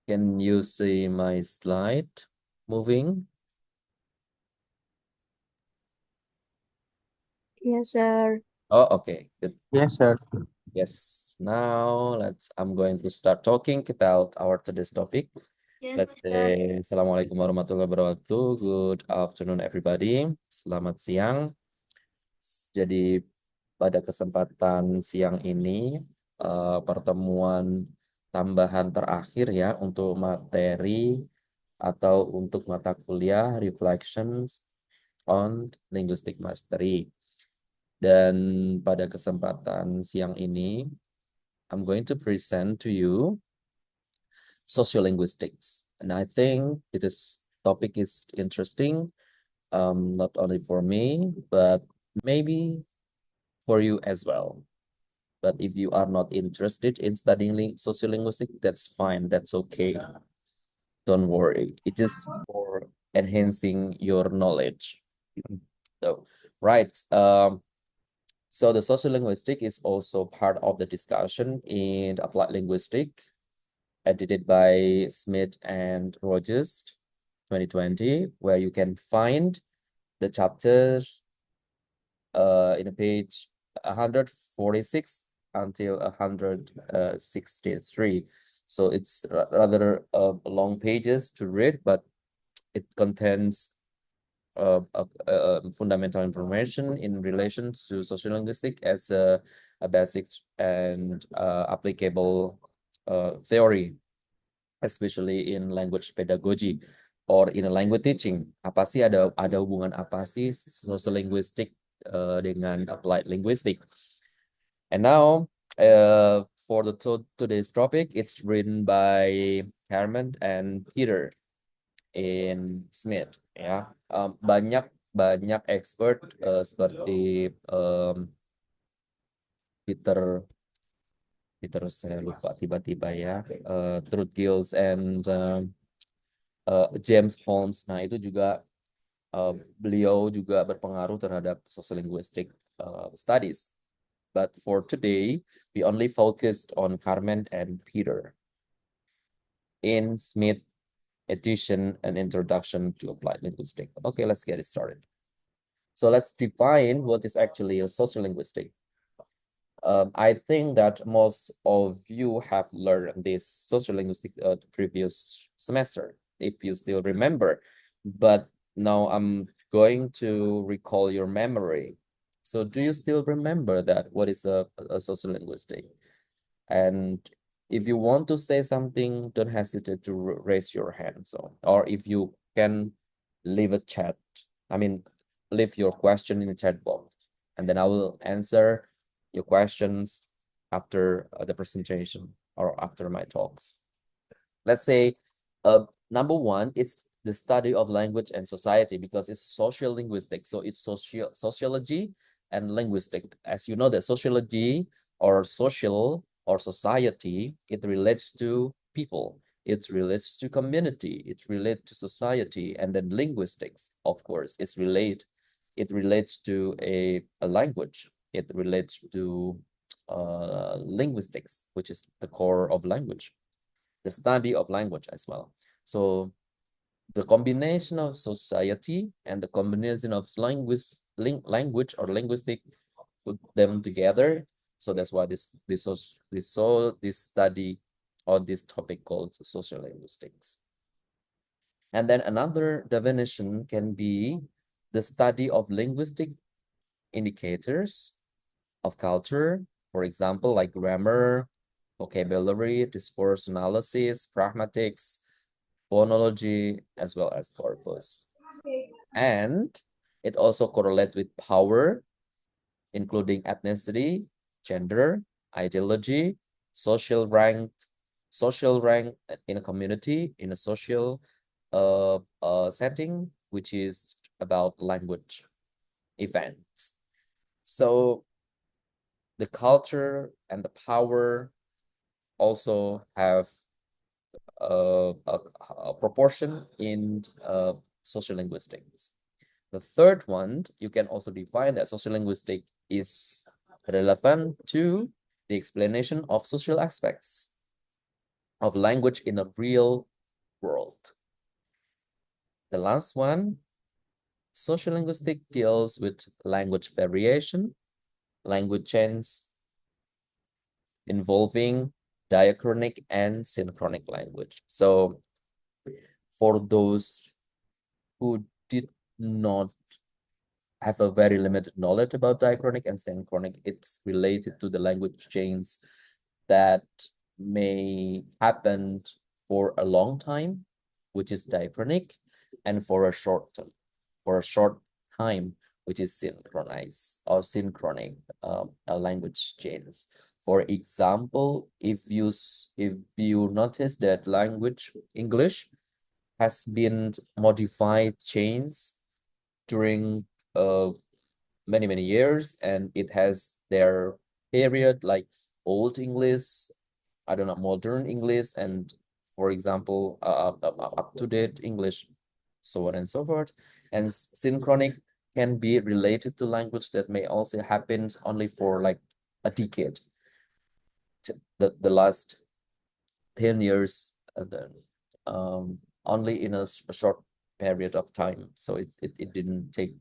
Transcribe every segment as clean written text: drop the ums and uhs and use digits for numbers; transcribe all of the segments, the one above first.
Can you see my slide moving? Yes, sir. Oh, okay. Good. Yes, sir. Yes. Now I'm going to start talking about our today's topic. Yes, Let's sir. say Assalamualaikum warahmatullahi wabarakatuh. Good afternoon, everybody. Selamat siang. Jadi pada kesempatan siang ini pertemuan tambahan terakhir ya untuk materi atau untuk mata kuliah Reflections on Linguistic Mastery. Dan pada kesempatan siang ini, I'm going to present to you sociolinguistics. And I think topic is interesting, not only for me, but maybe for you as well. But if you are not interested in studying sociolinguistics, that's fine. That's okay. Don't worry. It is for enhancing your knowledge. So, right. So the sociolinguistic is also part of the discussion in applied linguistic, edited by Smith and Rogers, 2020, where you can find the chapter in a page 146 until 163. So it's rather long pages to read, but it contains fundamental information in relation to sociolinguistic as a basic and applicable theory, especially in language pedagogy or in language teaching. Apa sih ada hubungan apa sih sociolinguistic dengan applied linguistic? And now for today's topic, it's written by Herman and Peter in Smith ya. Banyak expert seperti Peter saya lupa tiba-tiba ya, Truth Gills and James Holmes. Nah, itu juga beliau juga berpengaruh terhadap sociolinguistic studies. But for today, we only focused on Carmen and Peter in Smith edition and introduction to applied linguistics. Okay, let's get it started. So let's define what is actually a sociolinguistic. I think that most of you have learned this sociolinguistic previous semester, if you still remember. But now I'm going to recall your memory. So do you still remember that? What is a sociolinguistic? And if you want to say something, don't hesitate to raise your hand. So, or if you can leave a chat, leave your question in the chat box, and then I will answer your questions after the presentation or after my talks. Let's say, number one, it's the study of language and society because it's social linguistics. So it's sociology and linguistic. As you know, that sociology or social or society, it relates to people. It relates to community. It relates to society. And then linguistics, of course, it relates to a language. It relates to linguistics, which is the core of language, the study of language as well. So the combination of society and the combination of language or linguistic, put them together. So that's why this study on this topic called social linguistics. And then another definition can be the study of linguistic indicators of culture, for example, like grammar, vocabulary, discourse analysis, pragmatics, phonology, as well as corpus. And it also correlates with power, including ethnicity, gender, ideology, social rank in a community, in a social setting, which is about language events. So the culture and the power also have a proportion in social linguistics. The third one, you can also define that social linguistic is relevant to the explanation of social aspects. of language in a real world. The last one, social linguistics deals with language variation, language change involving diachronic and synchronic language. So for those who did not have a very limited knowledge about diachronic and synchronic, it's related to the language change that may happen for a long time, which is diachronic, and for a short time, which is synchronized or synchronic language change. For example, if you notice that language English has been modified, changed during many years, and it has their period like Old English, I don't know, modern English, and for example, up-to-date English, so on and so forth. And synchronic can be related to language that may also happen only for like a decade, the last 10 years, and then only in a short period of time. So it didn't take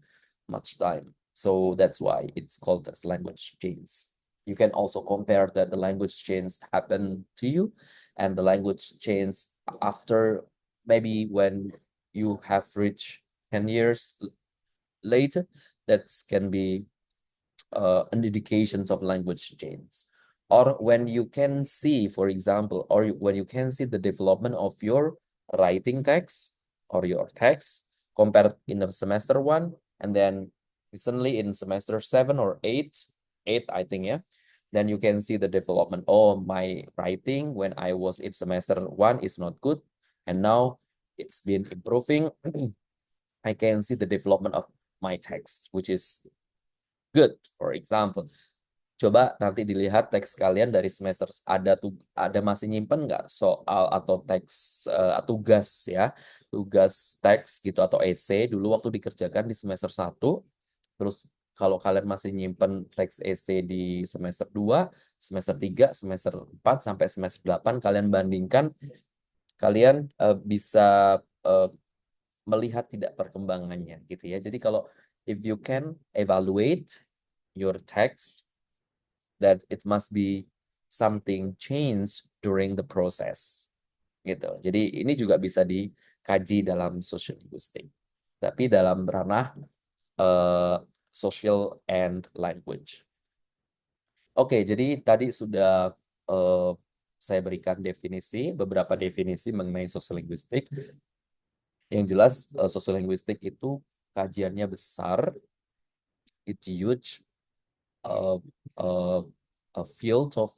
much time. So that's why it's called as language change. You can also compare that the language change happened to you and the language change after, maybe when you have reached 10 years later. That can be an indications of language change. Or when you can see, for example, or when you can see the development of your writing text or your text compared in the semester 1, and then recently in semester 7 or 8, I think, yeah, then you can see the development. Oh, my writing when I was in semester 1 is not good, and now it's been improving. I can see the development of my text, which is good. For example, coba nanti dilihat teks kalian dari semester, ada masih nyimpen nggak soal atau teks tugas ya, tugas teks gitu atau essay dulu waktu dikerjakan di semester 1. Terus kalau kalian masih nyimpen teks essay di semester 2, semester 3, semester 4 sampai semester 8, kalian bandingkan, kalian bisa melihat tidak perkembangannya gitu ya. Jadi kalau if you can evaluate your text, that it must be something change during the process gitu. Jadi ini juga bisa dikaji dalam social linguistic, tapi dalam ranah social and language. Oke, jadi tadi sudah saya berikan beberapa definisi mengenai social linguistic. Yang jelas social linguistic itu kajiannya besar, it's huge, a field of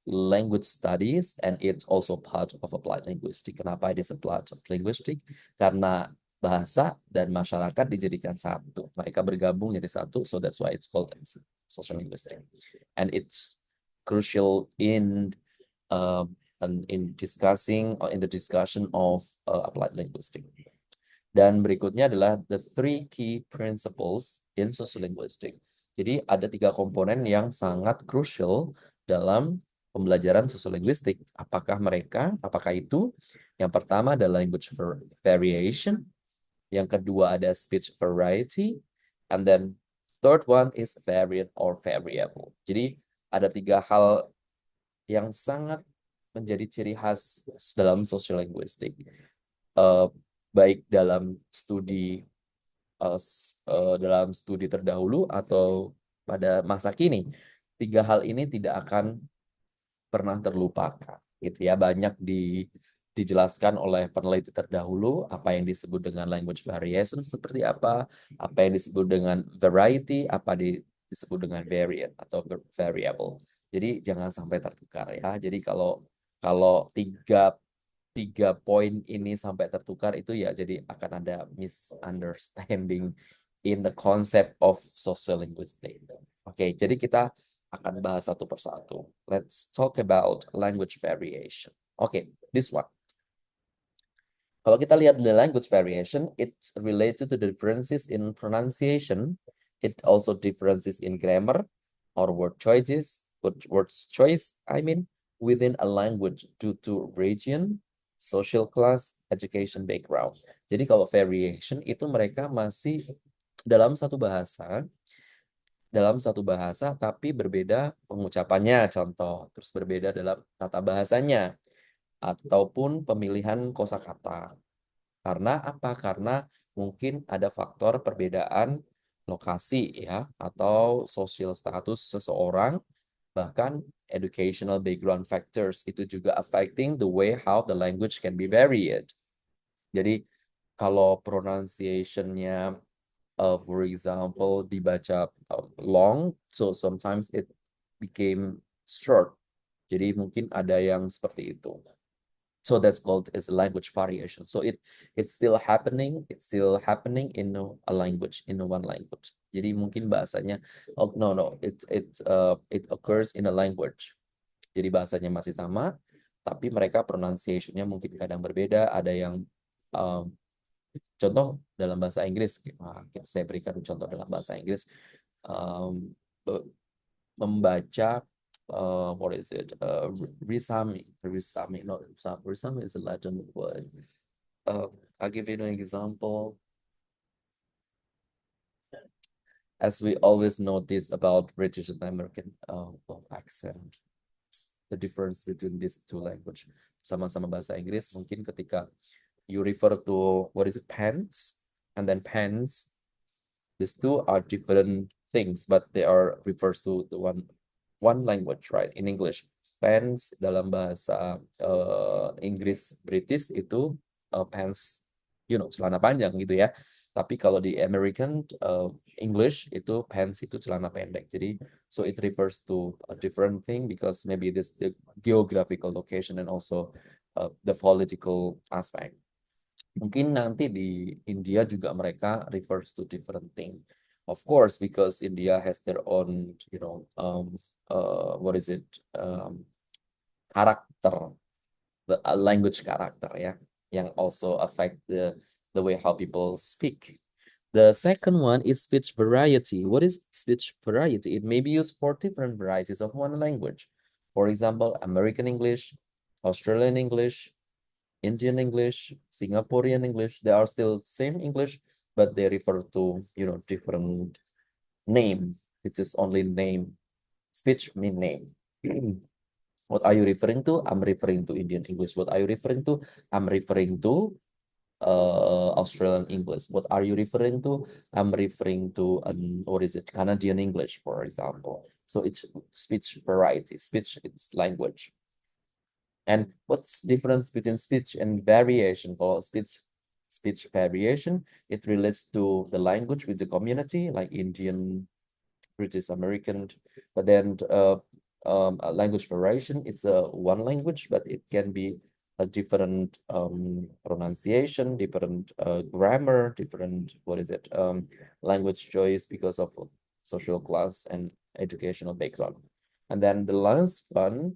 language studies, and it's also part of applied linguistics. Kenapa it is applied of linguistics? Karena bahasa dan masyarakat dijadikan satu. Mereka bergabung jadi satu, so that's why it's called social linguistics. And it's crucial in the discussion of applied linguistics. Dan berikutnya adalah the 3 key principles in social linguistics. Jadi ada 3 komponen yang sangat crucial dalam pembelajaran social linguistics. Apakah itu? Yang pertama adalah language variation, yang kedua ada speech variety, and then third one is variant or variable. Jadi ada 3 hal yang sangat menjadi ciri khas dalam social linguistics. Baik dalam studi terdahulu atau pada masa kini, 3 hal ini tidak akan pernah terlupakan gitu ya. Banyak dijelaskan oleh peneliti terdahulu apa yang disebut dengan language variation seperti apa yang disebut dengan variety, disebut dengan variant atau variable. Jadi jangan sampai tertukar ya. Jadi kalau tiga poin ini sampai tertukar itu ya, jadi akan ada misunderstanding in the concept of social linguistics. Oke, jadi kita akan bahas satu persatu. Let's talk about language variation. Oke, this one. Kalau kita lihat the language variation, it's related to the differences in pronunciation. It also differences in grammar or word choice, I mean, within a language due to region, social class, education background. Jadi kalau variation itu mereka masih dalam satu bahasa, tapi berbeda pengucapannya, contoh, terus berbeda dalam tata bahasanya ataupun pemilihan kosakata. Karena apa? Karena mungkin ada faktor perbedaan lokasi ya atau social status seseorang, bahkan educational background factors itu juga affecting the way how the language can be varied. Jadi kalau pronunciation-nya for example dibaca long, so sometimes it became short. Jadi mungkin ada yang seperti itu. So that's called as a language variation. So it's still happening in a language, in one language. Jadi mungkin bahasanya, oh no, it occurs in a language. Jadi bahasanya masih sama, tapi mereka pronunciation-nya mungkin kadang berbeda. Ada yang contoh dalam bahasa Inggris, saya berikan contoh dalam bahasa Inggris, membaca what is it? Risami. No, risami is a Latin word. I'll give you an example. As we always notice about British and American accent, the difference between these two language. Sama-sama bahasa Inggris, mungkin ketika you refer to what is it, pants, and then pants, these two are different things, but they are refers to the one language, right? In English, pants dalam bahasa Inggris British itu pants, celana panjang gitu ya. Tapi kalau di American English itu pants itu celana pendek. Jadi so it refers to a different thing because maybe this the geographical location and also the political aspect. Mungkin nanti di India juga mereka refers to different thing. Of course, because India has their own, what is it, character, the language character, yeah, yang also affect the way how people speak. The second one is speech variety. What is speech variety? It may be used for different varieties of one language. For example, American English, Australian English, Indian English, Singaporean English, they are still same English, but they refer to, different name. This is only name. Speech mean name. What are you referring to? I'm referring to Indian English. What are you referring to? I'm referring to Australian English. What are you referring to? I'm referring to what is it? Canadian English, for example. So it's speech variety. Speech is language. And what's difference between speech and variation? For speech variation, it relates to the language with the community, like Indian, British, American. But then a language variation, it's a one language, but it can be a different pronunciation, different grammar, different language choice because of social class and educational background. And then the last one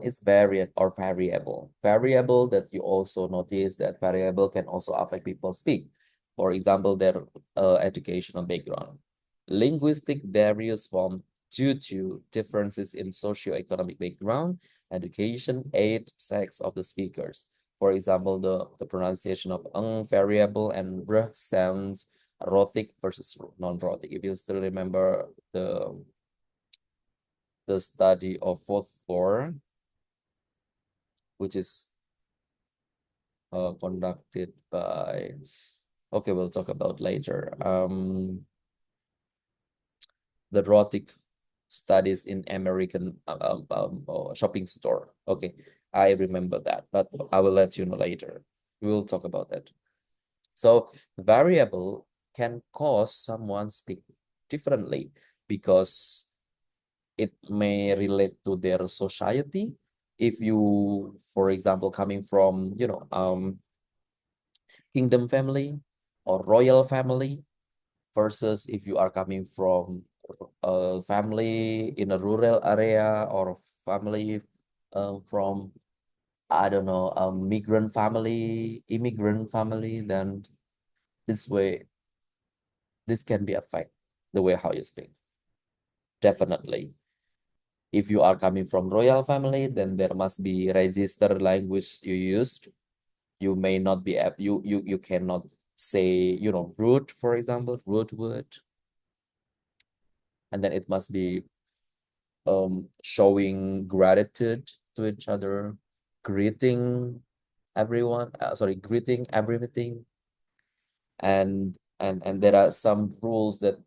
is variant or variable. Variable that you also notice that variable can also affect people speak. For example, their educational background. Linguistic various form due to differences in socioeconomic background, education, age, sex of the speakers. For example, the pronunciation of variable and r sounds rhotic versus non-rhotic. If you still remember the study of fourth floor, which is conducted by, okay, we'll talk about later. The rhotic studies in American shopping store. Okay, I remember that, but I will let you know later. We will talk about that. So variable can cause someone speak differently because it may relate to their society. If you, for example, coming from, kingdom family or royal family versus if you are coming from a family in a rural area or family from, I don't know, a immigrant family, then this can be affect the way how you speak. Definitely. If you are coming from royal family, then there must be registered language you used. You may not be you cannot say, root, for example, root word, and then it must be showing gratitude to each other, greeting everyone, greeting everything, and there are some rules that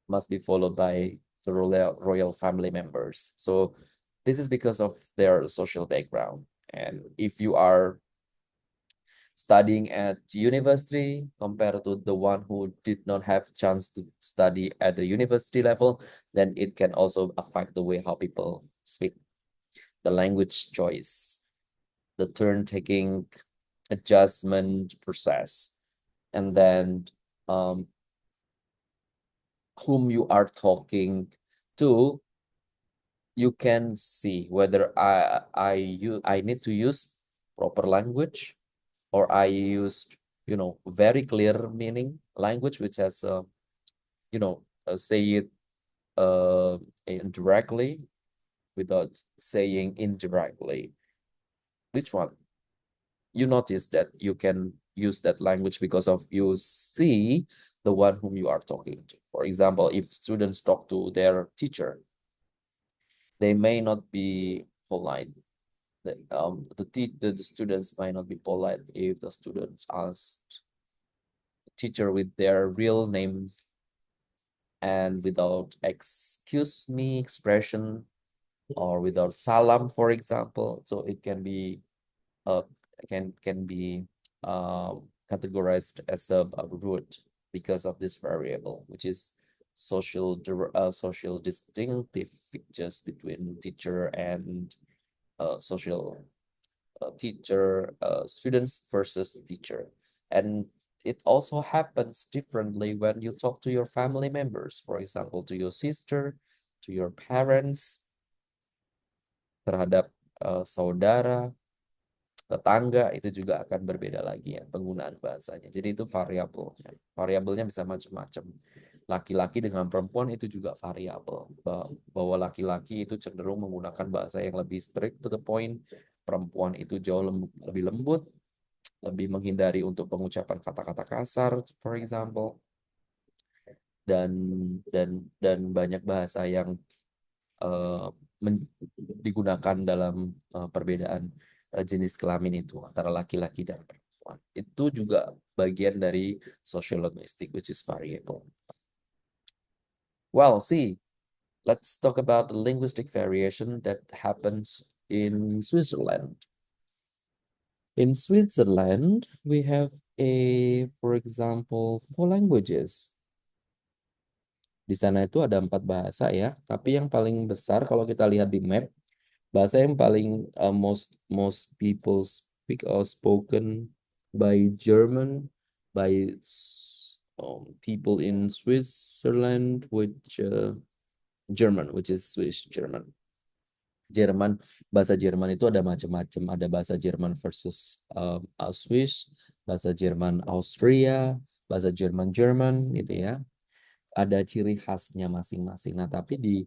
must be followed by the royal family members. So this is because of their social background. And if you are studying at university compared to the one who did not have chance to study at the university level, then it can also affect the way how people speak, the language choice, the turn taking adjustment process, and then um, whom you are talking to. You can see whether I need to use proper language, or I used, very clear meaning language, which has, say it indirectly without saying indirectly. Which one? You notice that you can use that language because of you see the one whom you are talking to. For example, if students talk to their teacher, they may not be polite. The students might not be polite if the students ask teacher with their real names and without excuse me expression, or without salam, for example. So it can be uh can be categorized as a rude because of this variable, which is social distinctive features between teacher and social teacher, students versus teacher. And it also happens differently when you talk to your family members, for example, to your sister, to your parents, terhadap saudara, tetangga, itu juga akan berbeda lagi ya penggunaan bahasanya. Jadi itu variabel. Variabelnya bisa macam-macam. Laki-laki dengan perempuan itu juga variabel. Bahwa laki-laki itu cenderung menggunakan bahasa yang lebih strict to the point, perempuan itu jauh lebih lembut, lebih menghindari untuk pengucapan kata-kata kasar, for example, dan banyak bahasa yang uh, digunakan dalam perbedaan jenis kelamin itu antara laki-laki dan perempuan. Itu juga bagian dari social linguistic, which is variable. Well, see, let's talk about the linguistic variation that happens in Switzerland. In Switzerland, we have for example, 4 languages. Di sana itu ada 4 bahasa ya, tapi yang paling besar kalau kita lihat di map, bahasa yang paling most people speak or spoken by German, by people in Switzerland, which German, which is Swiss German. Bahasa Jerman itu ada macam-macam. Ada bahasa Jerman versus Swiss, bahasa Jerman Austria, bahasa Jerman gitu ya. Ada ciri khasnya masing-masing. Nah, tapi di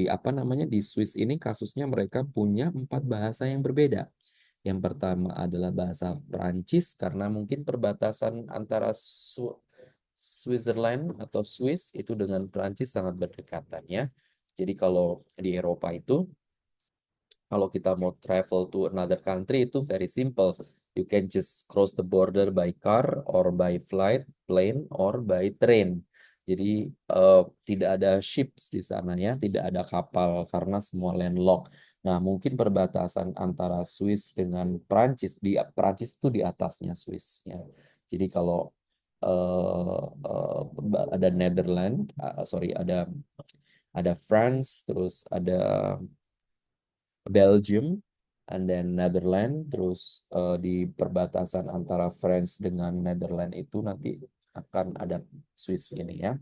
apa namanya di Swiss ini kasusnya mereka punya 4 bahasa yang berbeda. Yang pertama adalah bahasa Perancis, karena mungkin perbatasan antara Switzerland atau Swiss itu dengan Perancis sangat berdekatan ya. Jadi kalau di Eropa itu, kalau kita mau travel to another country itu very simple. You can just cross the border by car or by flight, plane or by train. Jadi tidak ada ships di sana ya, tidak ada kapal karena semua landlocked. Nah, mungkin perbatasan antara Swiss dengan Prancis, di Prancis itu di atasnya Swiss ya. Jadi kalau ada Netherlands, ada France, terus ada Belgium, and then Netherlands, terus di perbatasan antara France dengan Netherlands itu nanti akan ada Swiss ini ya,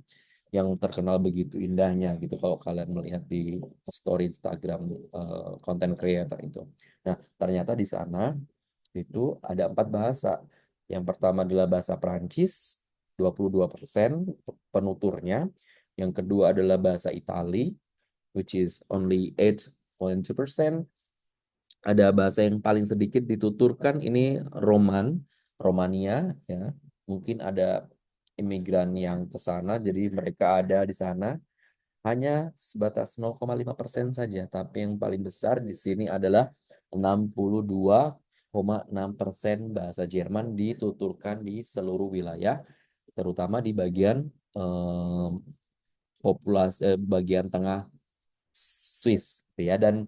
yang terkenal begitu indahnya gitu kalau kalian melihat di story Instagram content creator itu. Nah, ternyata di sana itu ada 4 bahasa. Yang pertama adalah bahasa Prancis, 22% penuturnya. Yang kedua adalah bahasa Itali, which is only 8.2%. Ada bahasa yang paling sedikit dituturkan, ini Romania, ya. Mungkin ada imigran yang ke sana, jadi mereka ada di sana. Hanya sebatas 0,5% saja, tapi yang paling besar di sini adalah 62,6% bahasa Jerman dituturkan di seluruh wilayah, terutama di bagian bagian tengah Swiss, ya. Dan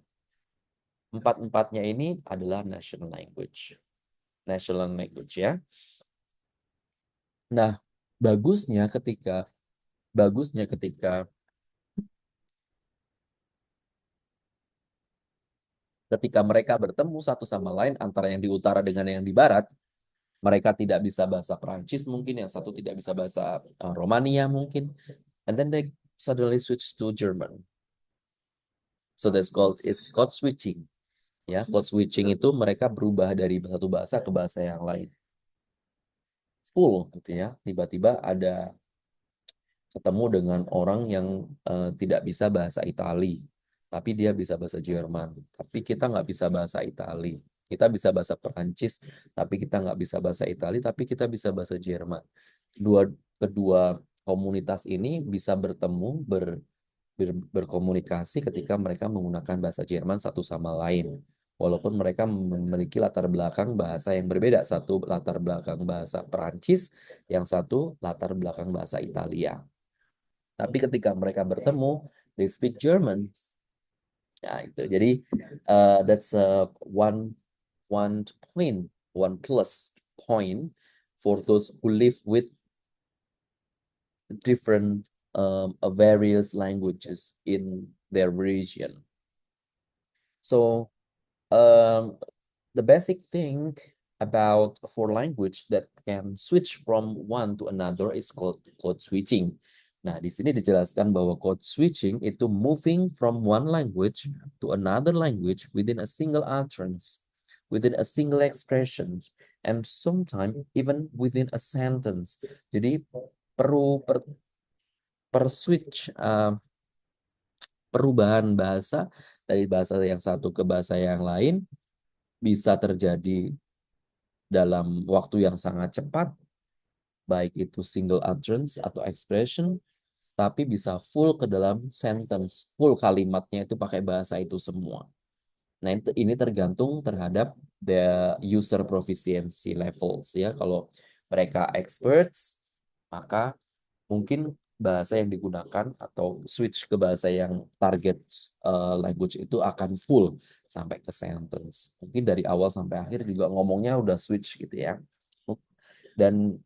empat-empatnya ini adalah national language, ya. Nah, bagusnya ketika mereka bertemu satu sama lain, antara yang di utara dengan yang di barat, mereka tidak bisa bahasa Perancis mungkin, yang satu tidak bisa bahasa Romania mungkin, and then they suddenly switch to German. So that's called code switching. Ya, code switching itu mereka berubah dari satu bahasa ke bahasa yang lain. Full gitu ya. Tiba-tiba ada ketemu dengan orang yang tidak bisa bahasa Itali, tapi dia bisa bahasa Jerman. Tapi kita nggak bisa bahasa Itali. Kita bisa bahasa Perancis, tapi kita nggak bisa bahasa Itali, tapi kita bisa bahasa Jerman. Kedua komunitas ini bisa bertemu, berkomunikasi ketika mereka menggunakan bahasa Jerman satu sama lain. Walaupun mereka memiliki latar belakang bahasa yang berbeda. Satu latar belakang bahasa Perancis, yang satu latar belakang bahasa Italia. Tapi ketika mereka bertemu, they speak German. Nah, itu. Jadi that's one plus point for those who live with different various languages in their region. So the basic thing about for language that can switch from one to another is called code switching. Nah, di sini dijelaskan bahwa code switching itu moving from one language to another language within a single utterance, within a single expression, and sometimes even within a sentence. Jadi perlu per switch perubahan bahasa dari bahasa yang satu ke bahasa yang lain bisa terjadi dalam waktu yang sangat cepat, baik itu single utterance atau expression, tapi bisa full ke dalam sentence, full kalimatnya itu pakai bahasa itu semua. Nah, ini tergantung terhadap the user proficiency levels, ya. Kalau mereka experts, maka mungkin bahasa yang digunakan atau switch ke bahasa yang target language itu akan full sampai ke sentence. Mungkin dari awal sampai akhir juga ngomongnya udah switch gitu ya. Dan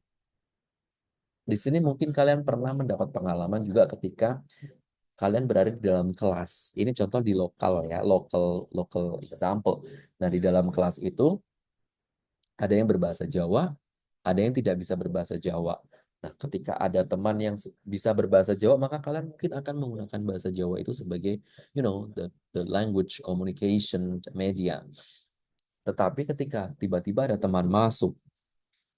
di sini mungkin kalian pernah mendapat pengalaman juga ketika kalian berada di dalam kelas. Ini contoh di lokal ya, local example. Nah, di dalam kelas itu ada yang berbahasa Jawa, ada yang tidak bisa berbahasa Jawa. Nah, ketika ada teman yang bisa berbahasa Jawa, maka kalian mungkin akan menggunakan bahasa Jawa itu sebagai, the language communication media. Tetapi ketika tiba-tiba ada teman masuk,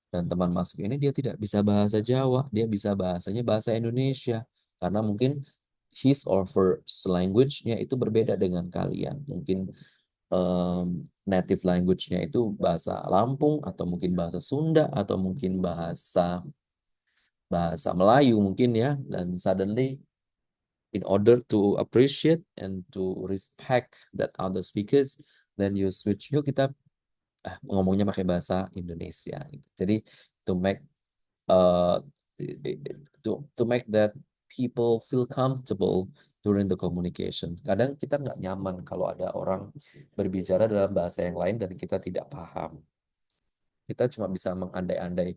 dan teman masuk ini dia tidak bisa bahasa Jawa, dia bisa bahasanya bahasa Indonesia. Karena mungkin his or her language-nya itu berbeda dengan kalian. Mungkin native language-nya itu bahasa Lampung, atau mungkin bahasa Sunda, atau mungkin bahasa Melayu mungkin ya. Dan suddenly, in order to appreciate and to respect that other speakers, then you switch, yuk kita ngomongnya pakai bahasa Indonesia. Jadi to make uh, to make that people feel comfortable during the communication. Kadang kita nggak nyaman kalau ada orang berbicara dalam bahasa yang lain dan kita tidak paham. Kita cuma bisa mengandai-andai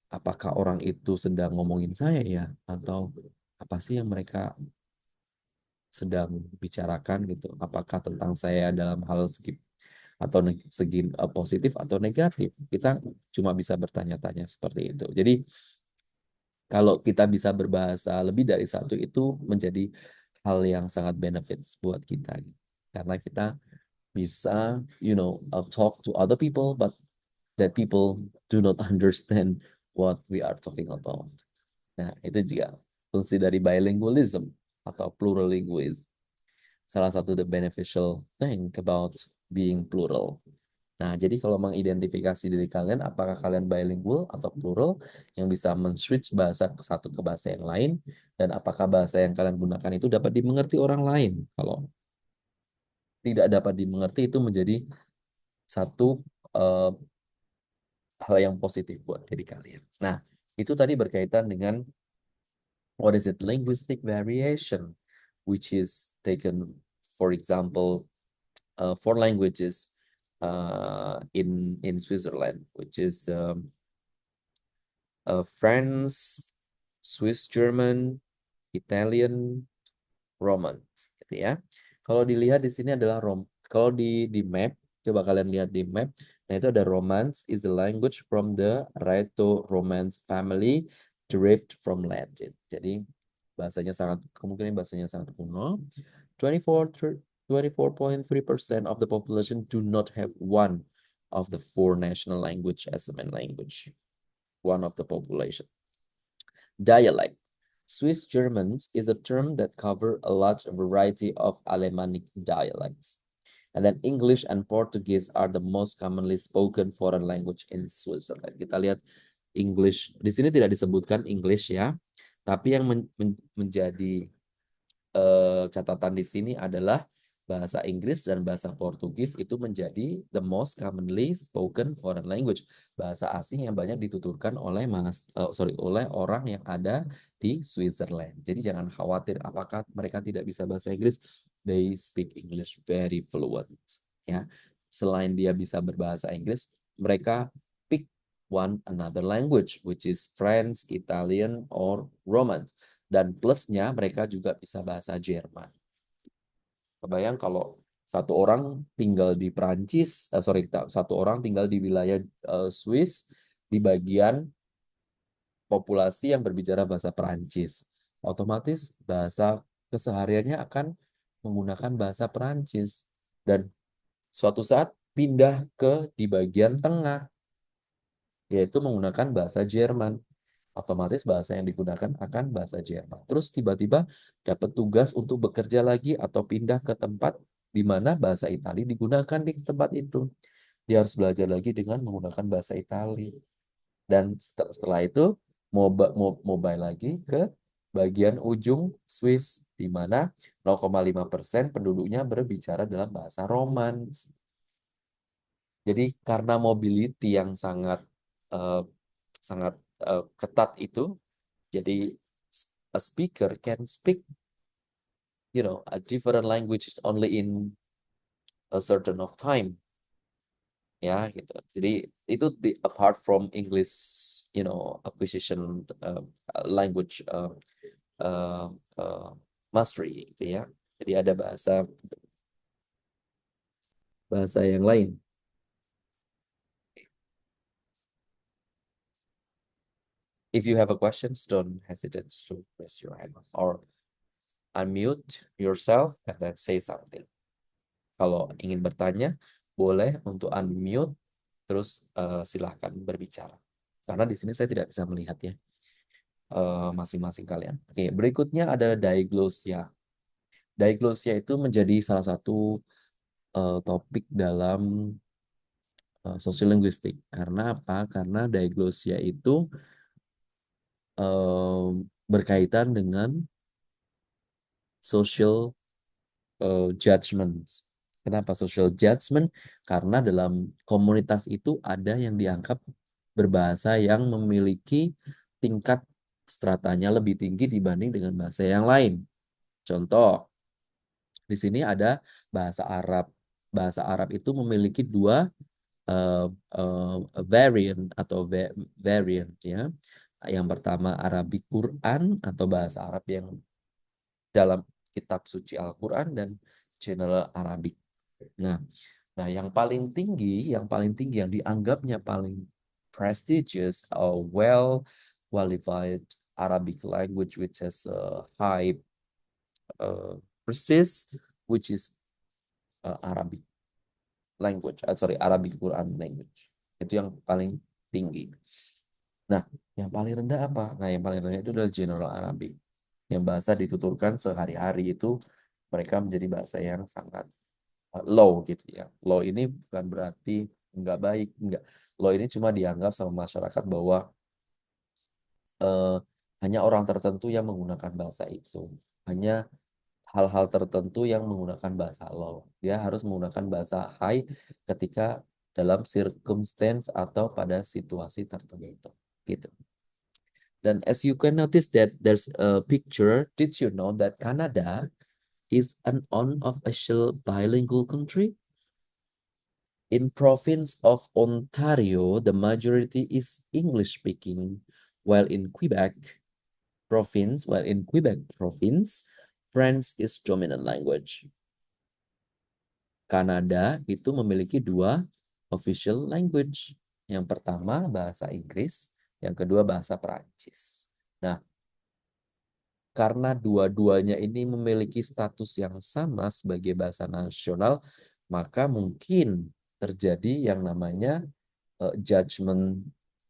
apakah orang itu sedang ngomongin saya ya, atau apa sih yang mereka sedang bicarakan gitu. Apakah tentang saya dalam hal segi atau segi positif atau negatif. Kita cuma bisa bertanya-tanya seperti itu. Jadi kalau kita bisa berbahasa lebih dari satu, itu menjadi hal yang sangat benefits buat kita. Karena kita bisa, talk to other people, but that people do not understand what we are talking about. Nah, itu juga fungsi dari bilingualism atau plurilingualism. salah satu the beneficial thing about being plural. Nah, jadi kalau mengidentifikasi diri kalian, apakah kalian bilingual atau plural yang bisa men-switch bahasa ke satu ke bahasa yang lain, dan apakah bahasa yang kalian gunakan itu dapat dimengerti orang lain. Kalau tidak dapat dimengerti itu menjadi satu eh, hal yang positif buat diri kalian. Nah, itu tadi berkaitan dengan what is it? Linguistic variation, which is taken, for example, four languages in Switzerland, which is French, Swiss German, Italian, Romance, gitu ya. Kalau dilihat di sini adalah kalau di map, coba kalian lihat di map. Nah, itu ada Romance is a language from the Rhaeto-Romance family derived from Latin. Jadi bahasanya sangat kemungkinan bahasanya sangat kuno. 24.3% of the population do not have one of the four national language as a main language. One of the population. Dialect. Swiss Germans is a term that covers a large variety of Alemannic dialects. And then English and Portuguese are the most commonly spoken foreign language in Switzerland. Kita lihat English. Di sini tidak disebutkan English ya. Tapi yang menjadi catatan di sini adalah bahasa Inggris dan bahasa Portugis itu menjadi the most commonly spoken foreign language, bahasa asing yang banyak dituturkan oleh oleh orang yang ada di Switzerland. Jadi jangan khawatir apakah mereka tidak bisa bahasa Inggris, they speak English very fluent. Ya, selain dia bisa berbahasa Inggris, mereka pick one another language, which is French, Italian, or Romance. Dan plusnya mereka juga bisa bahasa Jerman. Kebayang kalau satu orang tinggal di Perancis, satu orang tinggal di wilayah Swiss di bagian populasi yang berbicara bahasa Perancis. Otomatis bahasa kesehariannya akan menggunakan bahasa Perancis. Dan suatu saat pindah ke di bagian tengah, yaitu menggunakan bahasa Jerman. Otomatis bahasa yang digunakan akan bahasa Jerman. Terus tiba-tiba dapat tugas untuk bekerja lagi atau pindah ke tempat di mana bahasa Italia digunakan di tempat itu. Dia harus belajar lagi dengan menggunakan bahasa Italia. Dan setelah itu mobile lagi ke bagian ujung Swiss di mana 0,5% penduduknya berbicara dalam bahasa Romance. Jadi karena mobility yang sangat uh, sangat ketat itu, jadi a speaker can speak, a different language only in a certain of time, ya gitu. Jadi itu apart from English, acquisition language uh, uh, mastery, gitu ya. Jadi ada bahasa bahasa yang lain. If you have a questions, don't hesitate to raise your hand or unmute yourself and then say something. Kalau ingin bertanya, boleh untuk unmute, terus silahkan berbicara. Karena di sini saya tidak bisa melihat ya masing-masing kalian. Oke, berikutnya adalah diagnosia. Diagnosia itu menjadi salah satu topik dalam sosiolinguistik. Karena apa? Karena diagnosia itu berkaitan dengan social judgment. Kenapa social judgment? Karena dalam komunitas itu ada yang dianggap berbahasa yang memiliki tingkat stratanya lebih tinggi dibanding dengan bahasa yang lain. Contoh, di sini ada bahasa Arab. Bahasa Arab itu memiliki dua variant atau variant ya. Yang pertama Arabic Quran atau bahasa Arab yang dalam kitab suci Al-Quran dan General Arabic. Nah, yang paling tinggi, yang dianggapnya paling prestigious, well qualified Arabic language which has a high prestige, which is Arabic language, Arabic Quran language. Itu yang paling tinggi. Nah, yang paling rendah apa? Nah, yang paling rendah itu adalah General Arabic. Yang bahasa dituturkan sehari-hari itu mereka menjadi bahasa yang sangat low gitu ya. Low ini bukan berarti nggak baik, enggak. Low ini cuma dianggap sama masyarakat bahwa eh, hanya orang tertentu yang menggunakan bahasa itu. Hanya hal-hal tertentu yang menggunakan bahasa low. Dia harus menggunakan bahasa high ketika dalam circumstance atau pada situasi tertentu. Gitu. Dan as you can notice that there's a picture, did you know that Canada is an unofficial bilingual country? In province of Ontario, the majority is English speaking, while in Quebec province, French is dominant language. Kanada itu memiliki dua official language. Yang pertama bahasa Inggris, yang kedua bahasa Perancis. Nah, karena dua-duanya ini memiliki status yang sama sebagai bahasa nasional, maka mungkin terjadi yang namanya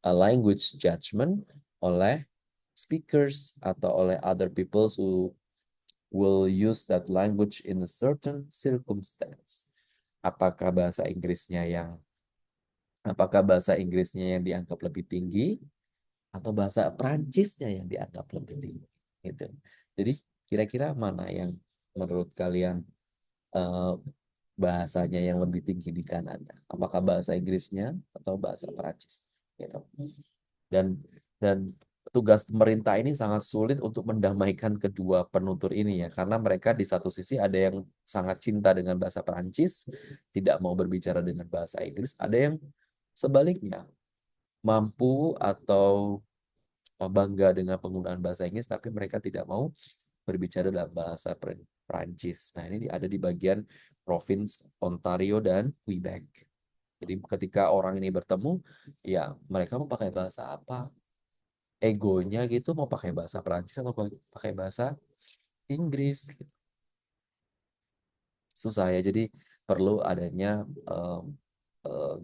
language judgment oleh speakers atau oleh other people who will use that language in a certain circumstance. Apakah bahasa Inggrisnya yang dianggap lebih tinggi atau bahasa Perancisnya yang dianggap lebih tinggi gitu. Jadi kira-kira mana yang menurut kalian eh, bahasanya yang lebih tinggi di Kanada? Apakah bahasa Inggrisnya atau bahasa Perancis? Gitu. Dan tugas pemerintah ini sangat sulit untuk mendamaikan kedua penutur ini ya, karena mereka di satu sisi ada yang sangat cinta dengan bahasa Perancis, tidak mau berbicara dengan bahasa Inggris, ada yang sebaliknya mampu atau bangga dengan penggunaan bahasa Inggris, tapi mereka tidak mau berbicara dalam bahasa Perancis. Nah, ini ada di bagian provinsi Ontario dan Quebec. Jadi ketika orang ini bertemu, ya mereka mau pakai bahasa apa? Egonya gitu mau pakai bahasa Perancis atau pakai bahasa Inggris gitu. Susah ya. Jadi perlu adanya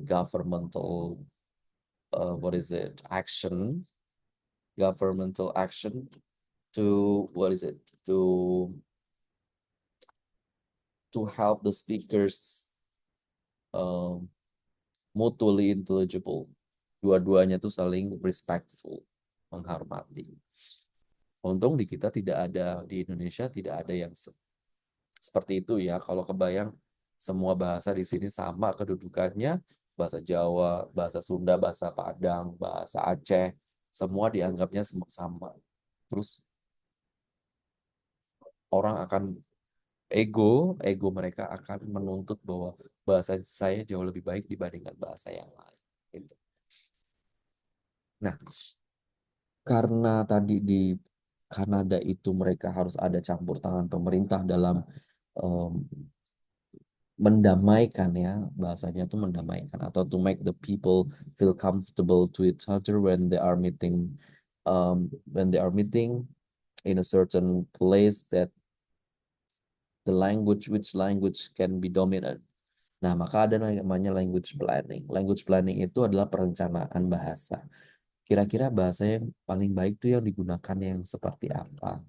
governmental what is it governmental action to what is it to help the speakers um, mutually intelligible. Dua-duanya tuh saling respectful, menghormati. Untung di kita tidak ada, di Indonesia tidak ada yang seperti itu ya. Kalau kebayang semua bahasa di sini sama kedudukannya, bahasa Jawa, bahasa Sunda, bahasa Padang, bahasa Aceh, semua dianggapnya sama. Terus orang akan ego mereka akan menuntut bahwa bahasa saya jauh lebih baik dibandingkan bahasa yang lain. Gitu. Nah, karena tadi di Kanada itu mereka harus ada campur tangan pemerintah dalam um, mendamaikan ya, bahasanya itu mendamaikan atau to make the people feel comfortable to each other when they are meeting in a certain place that which language can be dominant. Nah, maka ada namanya language planning. Language planning itu adalah perencanaan bahasa. Kira-kira bahasa yang paling baik itu yang digunakan yang seperti apa?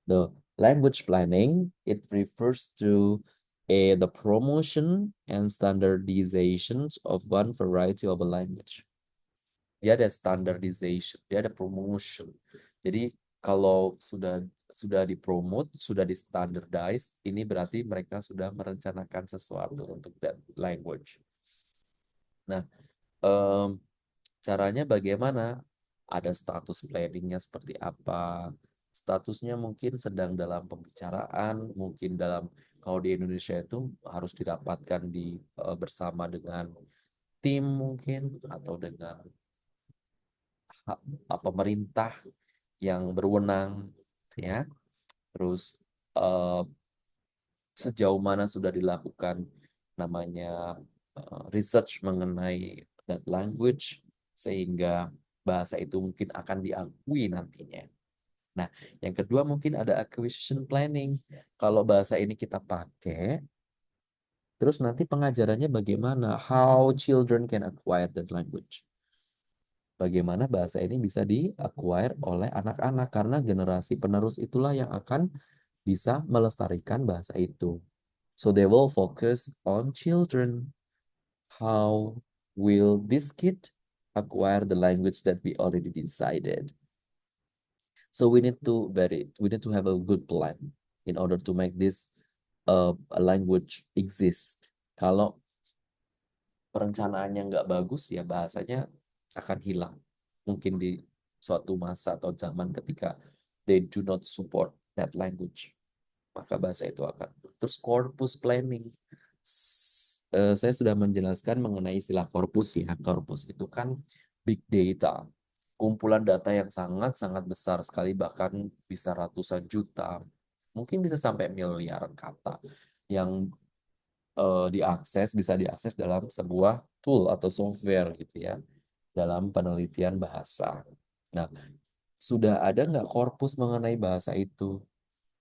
The language planning, it refers to the promotion and standardizations of one variety of a language. Dia ada standardization, dia ada promotion. Jadi kalau sudah dipromot, sudah di standardize, ini berarti mereka sudah merencanakan sesuatu untuk that language. Nah, caranya bagaimana? Ada status planningnya seperti apa? Statusnya mungkin sedang dalam pembicaraan, mungkin kalau di Indonesia itu harus dirapatkan bersama dengan tim mungkin atau dengan pemerintah yang berwenang, ya. Terus sejauh mana sudah dilakukan namanya research mengenai that language sehingga bahasa itu mungkin akan diakui nantinya. Nah, yang kedua mungkin ada acquisition planning. Kalau bahasa ini kita pakai, terus nanti pengajarannya bagaimana? How children can acquire that language. Bagaimana bahasa ini bisa di-acquire oleh anak-anak karena generasi penerus itulah yang akan bisa melestarikan bahasa itu. So they will focus on children. How will this kid acquire the language that we already decided? So we need to have a good plan in order to make this a language exist. Kalau perencanaannya nggak bagus, ya bahasanya akan hilang. Mungkin di suatu masa atau zaman ketika they do not support that language, maka bahasa itu akan. Terus corpus planning. Saya sudah menjelaskan mengenai istilah corpus ya. Corpus itu kan big data. Kumpulan data yang sangat-sangat besar sekali, bahkan bisa ratusan juta, mungkin bisa sampai miliaran kata yang bisa diakses dalam sebuah tool atau software gitu ya, dalam penelitian bahasa. Nah, sudah ada nggak korpus mengenai bahasa itu?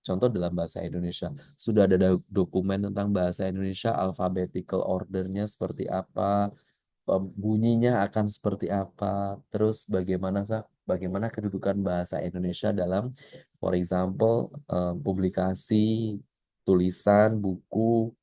Contoh dalam bahasa Indonesia, sudah ada dokumen tentang bahasa Indonesia, alphabetical ordernya seperti apa, bunyinya akan seperti apa, terus bagaimana kedudukan bahasa Indonesia dalam, for example, publikasi, tulisan, buku.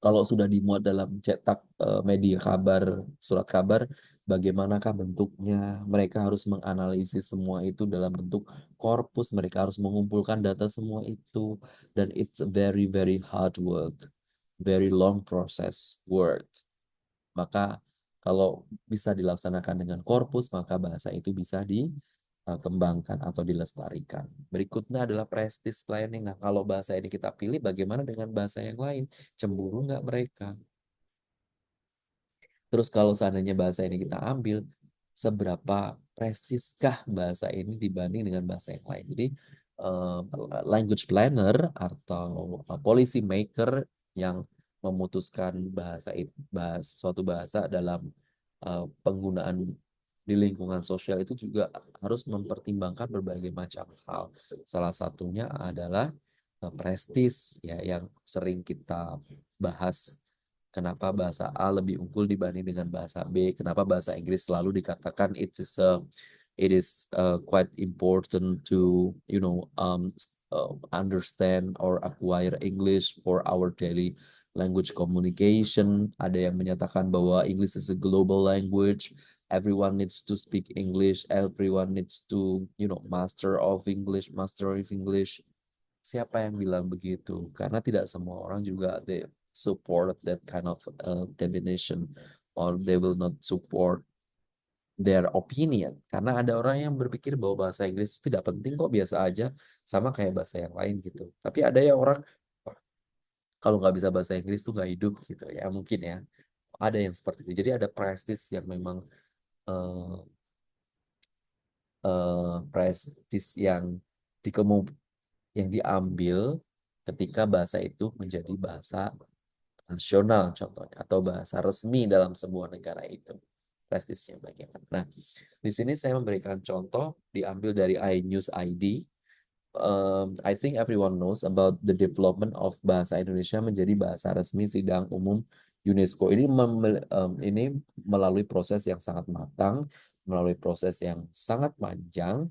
Kalau sudah dimuat dalam cetak media kabar, surat kabar, bagaimanakah bentuknya? Mereka harus menganalisis semua itu dalam bentuk korpus. Mereka harus mengumpulkan data semua itu. Dan it's a very, very hard work. Very long process work. Maka kalau bisa dilaksanakan dengan korpus, maka bahasa itu bisa dikembangkan atau dilestarikan. Berikutnya adalah prestige planning. Nah, kalau bahasa ini kita pilih, bagaimana dengan bahasa yang lain? Cemburu nggak mereka? Terus kalau seandainya bahasa ini kita ambil, seberapa prestiskah bahasa ini dibanding dengan bahasa yang lain? Jadi eh, language planner atau policy maker yang memutuskan suatu bahasa dalam penggunaan di lingkungan sosial itu juga harus mempertimbangkan berbagai macam hal. Salah satunya adalah prestis ya, yang sering kita bahas. Kenapa bahasa A lebih unggul dibanding dengan bahasa B? Kenapa bahasa Inggris selalu dikatakan it is quite important to understand or acquire English for our daily language communication. Ada yang menyatakan bahwa English is a global language. Everyone needs to speak English. Everyone needs to master of English, master of English. Siapa yang bilang begitu? Karena tidak semua orang juga they support that kind of definition, or they will not support their opinion. Karena ada orang yang berpikir bahwa bahasa Inggris itu tidak penting kok, biasa aja, sama kayak bahasa yang lain gitu. Tapi ada yang orang, "Wah, kalau nggak bisa bahasa Inggris tuh nggak hidup gitu ya, mungkin ya. Ada yang seperti itu. Jadi ada prestis yang memang eh prestis yang diambil ketika bahasa itu menjadi bahasa nasional contohnya, atau bahasa resmi dalam sebuah negara itu. Prestisnya bagaimana. Nah, di sini saya memberikan contoh diambil dari iNews ID. I think everyone knows about the development of bahasa Indonesia menjadi bahasa resmi sidang umum UNESCO. Ini melalui proses yang sangat matang, melalui proses yang sangat panjang,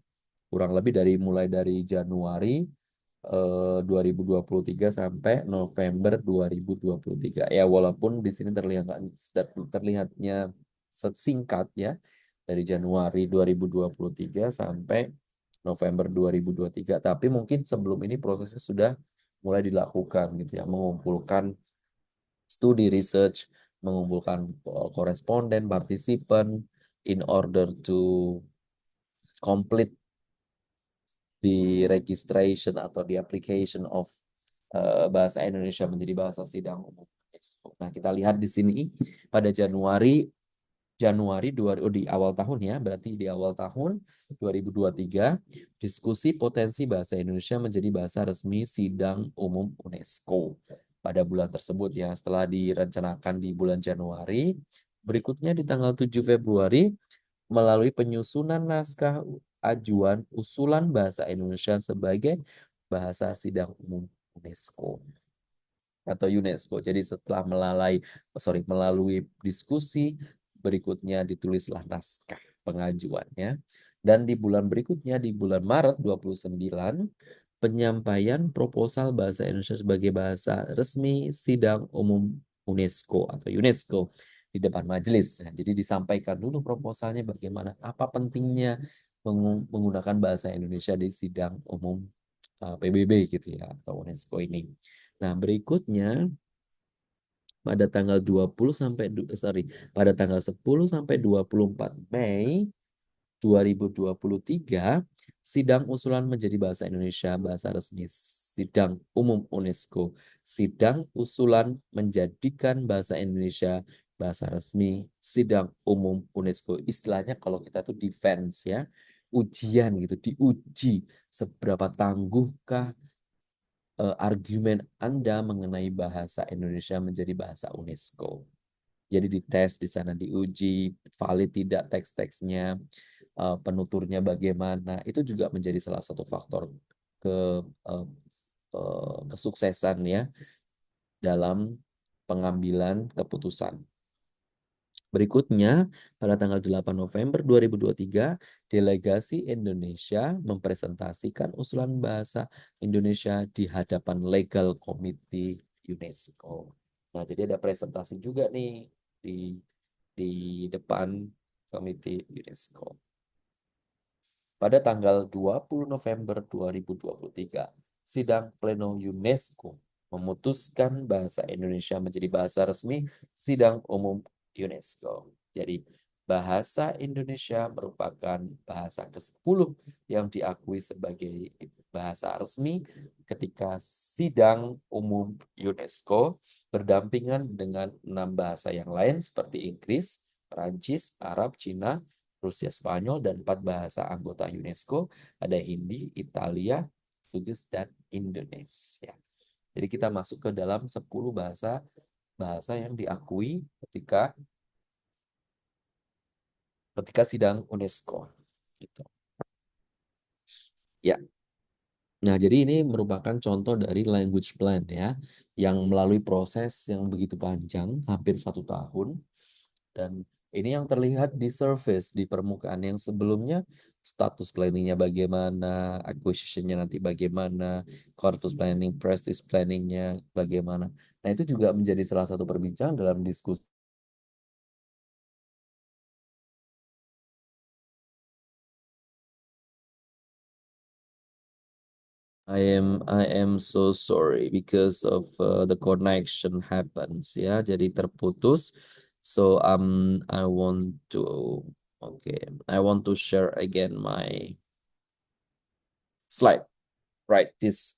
kurang lebih mulai dari Januari 2023 sampai November 2023. Ya, walaupun di sini terlihatnya singkat ya, dari Januari 2023 sampai November 2023. Tapi mungkin sebelum ini prosesnya sudah mulai dilakukan gitu ya, mengumpulkan studi research, mengumpulkan koresponden, partisipan in order to complete di registration atau di application of bahasa Indonesia menjadi bahasa sidang umum UNESCO. Nah, kita lihat di sini pada Januari di awal tahun ya, berarti di awal tahun 2023, diskusi potensi bahasa Indonesia menjadi bahasa resmi sidang umum UNESCO. Pada bulan tersebut ya, setelah direncanakan di bulan Januari, berikutnya di tanggal 7 Februari, melalui penyusunan naskah ajuan usulan bahasa Indonesia sebagai bahasa sidang umum UNESCO atau UNESCO. Jadi setelah melalui diskusi, berikutnya ditulislah naskah pengajuannya. Dan di bulan berikutnya, di bulan Maret 29, penyampaian proposal bahasa Indonesia sebagai bahasa resmi sidang umum UNESCO atau UNESCO di depan majelis. Nah, jadi disampaikan dulu proposalnya bagaimana, apa pentingnya menggunakan bahasa Indonesia di sidang umum PBB gitu ya atau UNESCO ini. Nah, berikutnya pada tanggal 20 sampai pada tanggal 10 sampai 24 Mei 2023, sidang usulan menjadi bahasa Indonesia bahasa resmi sidang umum UNESCO. Sidang usulan menjadikan bahasa Indonesia bahasa resmi sidang umum UNESCO. Istilahnya kalau kita tuh defense ya, ujian gitu, diuji seberapa tangguhkah argumen Anda mengenai bahasa Indonesia menjadi bahasa UNESCO. Jadi dites di sana, diuji valid tidak teks-teksnya, penuturnya bagaimana. Itu juga menjadi salah satu faktor ke uh, kesuksesan ya dalam pengambilan keputusan. Berikutnya, pada tanggal 8 November 2023, delegasi Indonesia mempresentasikan usulan bahasa Indonesia di hadapan Legal Committee UNESCO. Nah, jadi ada presentasi juga nih di depan Komite UNESCO. Pada tanggal 20 November 2023, sidang pleno UNESCO memutuskan bahasa Indonesia menjadi bahasa resmi sidang umum UNESCO. Jadi bahasa Indonesia merupakan bahasa ke-10 yang diakui sebagai bahasa resmi ketika sidang umum UNESCO berdampingan dengan 6 bahasa yang lain seperti Inggris, Perancis, Arab, Cina, Rusia, Spanyol, dan 4 bahasa anggota UNESCO, ada Hindi, Italia, Portugis, dan Indonesia. Jadi kita masuk ke dalam 10 bahasa yang diakui ketika sidang UNESCO. Gitu. Ya. Nah, jadi ini merupakan contoh dari language plan ya, yang melalui proses yang begitu panjang, hampir 1 tahun. Dan ini yang terlihat di surface, di permukaan yang sebelumnya status planningnya bagaimana, acquisitionnya nanti bagaimana, corpus planning, prestige planningnya bagaimana. Nah itu juga menjadi salah satu perbincangan dalam diskusi. I am so sorry because of the connection happens ya, jadi terputus. So I want to I want to share again my slide. Right, this.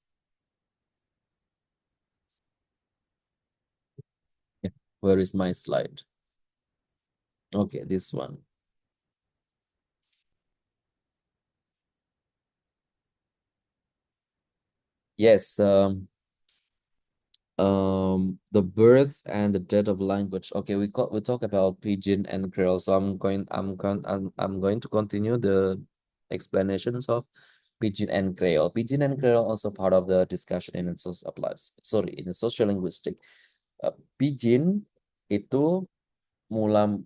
Where is my slide? Okay, this one. Yes, the birth and the death of language. Okay, we talk about Pidgin and Creole. So I'm going to continue the explanations of Pidgin and Creole. Pidgin and Creole also part of the discussion in the social applies. Sorry, in the social linguistic. Pidgin itu mula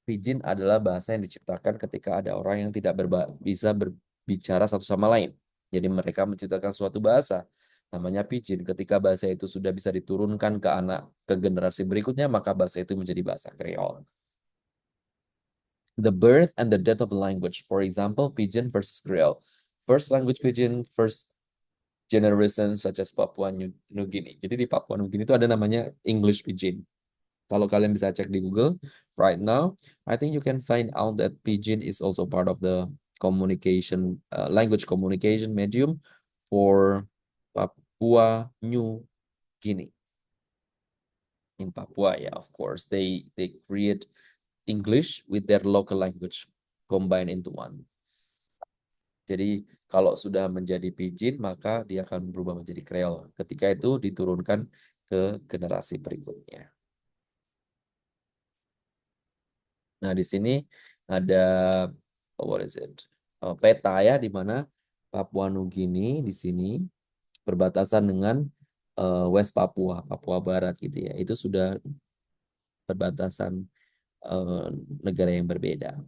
Pidgin adalah bahasa yang diciptakan ketika ada orang yang tidak bisa berbicara satu sama lain. Jadi mereka menciptakan suatu bahasa, namanya Pidgin. Ketika bahasa itu sudah bisa diturunkan ke generasi berikutnya, maka bahasa itu menjadi bahasa Kreol. The birth and the death of language. For example, Pidgin versus Creole. First language Pidgin, first generation such as Papua New Guinea. Jadi di Papua New Guinea itu ada namanya English Pidgin. Kalau kalian bisa cek di Google right now, I think you can find out that Pidgin is also part of the language communication medium for Papua New Guinea. In Papua, yeah, of course, they create English with their local language combined into one. Jadi kalau sudah menjadi Pidgin, maka dia akan berubah menjadi Creole. Ketika itu diturunkan ke generasi berikutnya. Nah, di sini ada what is it? Peta ya, di mana Papua Nugini di sini berbatasan dengan West Papua, Papua Barat gitu ya. Itu sudah perbatasan negara yang berbeda.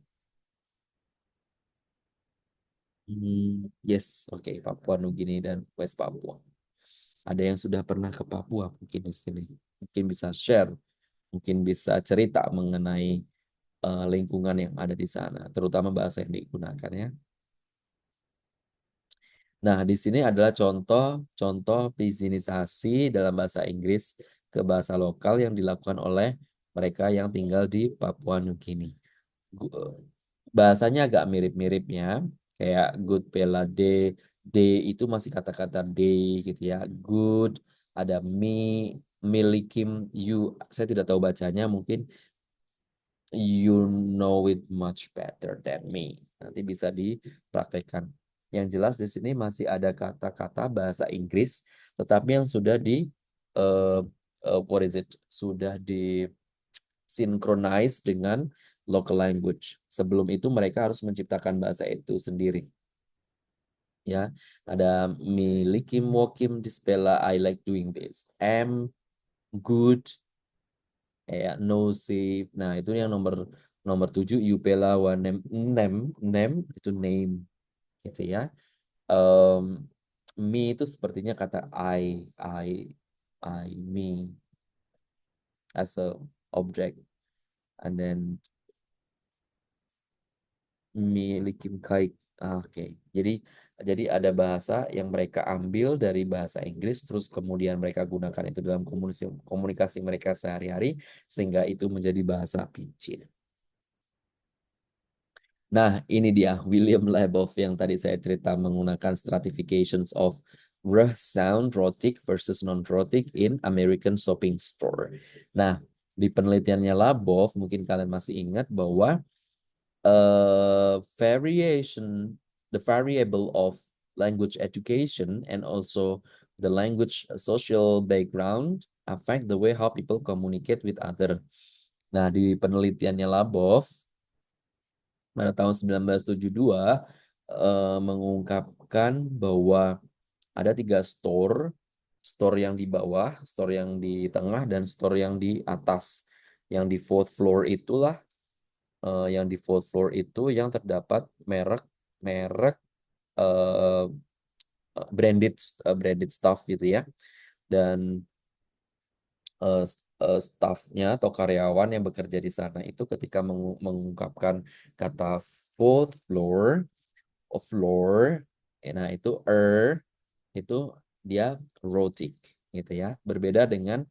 Yes, oke, Papua Nugini dan West Papua. Ada yang sudah pernah ke Papua mungkin di sini. Mungkin bisa share, mungkin bisa cerita mengenai lingkungan yang ada di sana, terutama bahasa yang digunakan ya. Nah, di sini adalah contoh pidginisasi dalam bahasa Inggris ke bahasa lokal yang dilakukan oleh mereka yang tinggal di Papua Nugini. Gu- Bahasanya agak mirip-miripnya, kayak good, bella, day itu masih kata-kata day gitu ya. Good, ada me, milikim, you. Saya tidak tahu bacanya, mungkin you know it much better than me. Nanti bisa dipraktekkan. Yang jelas di sini masih ada kata-kata bahasa Inggris, tetapi yang sudah what is it? Sudah di synchronize dengan local language. Sebelum itu mereka harus menciptakan bahasa itu sendiri. Ya, ada milikim, wokim, dispela, I like doing this. Am, good, kayak no save. Nah, itu yang nomor nomor 7 Yupela Wanem name name itu name gitu ya. Um, Me itu sepertinya kata me as a object, and then milikim kaik. Oke. Jadi ada bahasa yang mereka ambil dari bahasa Inggris terus kemudian mereka gunakan itu dalam komunikasi mereka sehari-hari sehingga itu menjadi bahasa Pidgin. Nah, ini dia William Labov yang tadi saya cerita menggunakan stratifications of r sound rhotic versus non-rhotic in American shopping store. Nah, di penelitiannya Labov, mungkin kalian masih ingat bahwa variation, the variable of language education and also the language social background affect the way how people communicate with other. Nah, di penelitiannya Labov, pada tahun 1972 mengungkapkan bahwa ada 3 store, store yang di bawah, store yang di tengah, dan store yang di atas. Yang di fourth floor itulah, yang di fourth floor itu yang terdapat merek eh, branded branded stuff gitu ya. Dan staffnya atau karyawan yang bekerja di sana itu ketika mengungkapkan kata fourth floor, floor, nah itu itu dia rhotic gitu ya. Berbeda dengan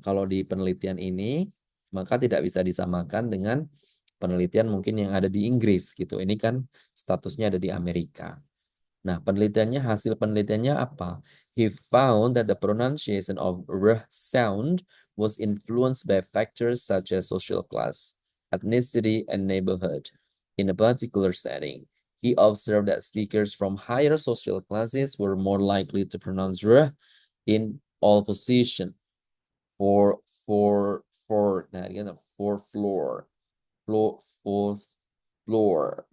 kalau di penelitian ini maka tidak bisa disamakan dengan penelitian mungkin yang ada di Inggris gitu. Ini kan statusnya ada di Amerika. Nah, hasil penelitiannya apa? He found that the pronunciation of r sound was influenced by factors such as social class, ethnicity, and neighborhood. In a particular setting, he observed that speakers from higher social classes were more likely to pronounce r in all position. For nah, again, for floor, fourth floor,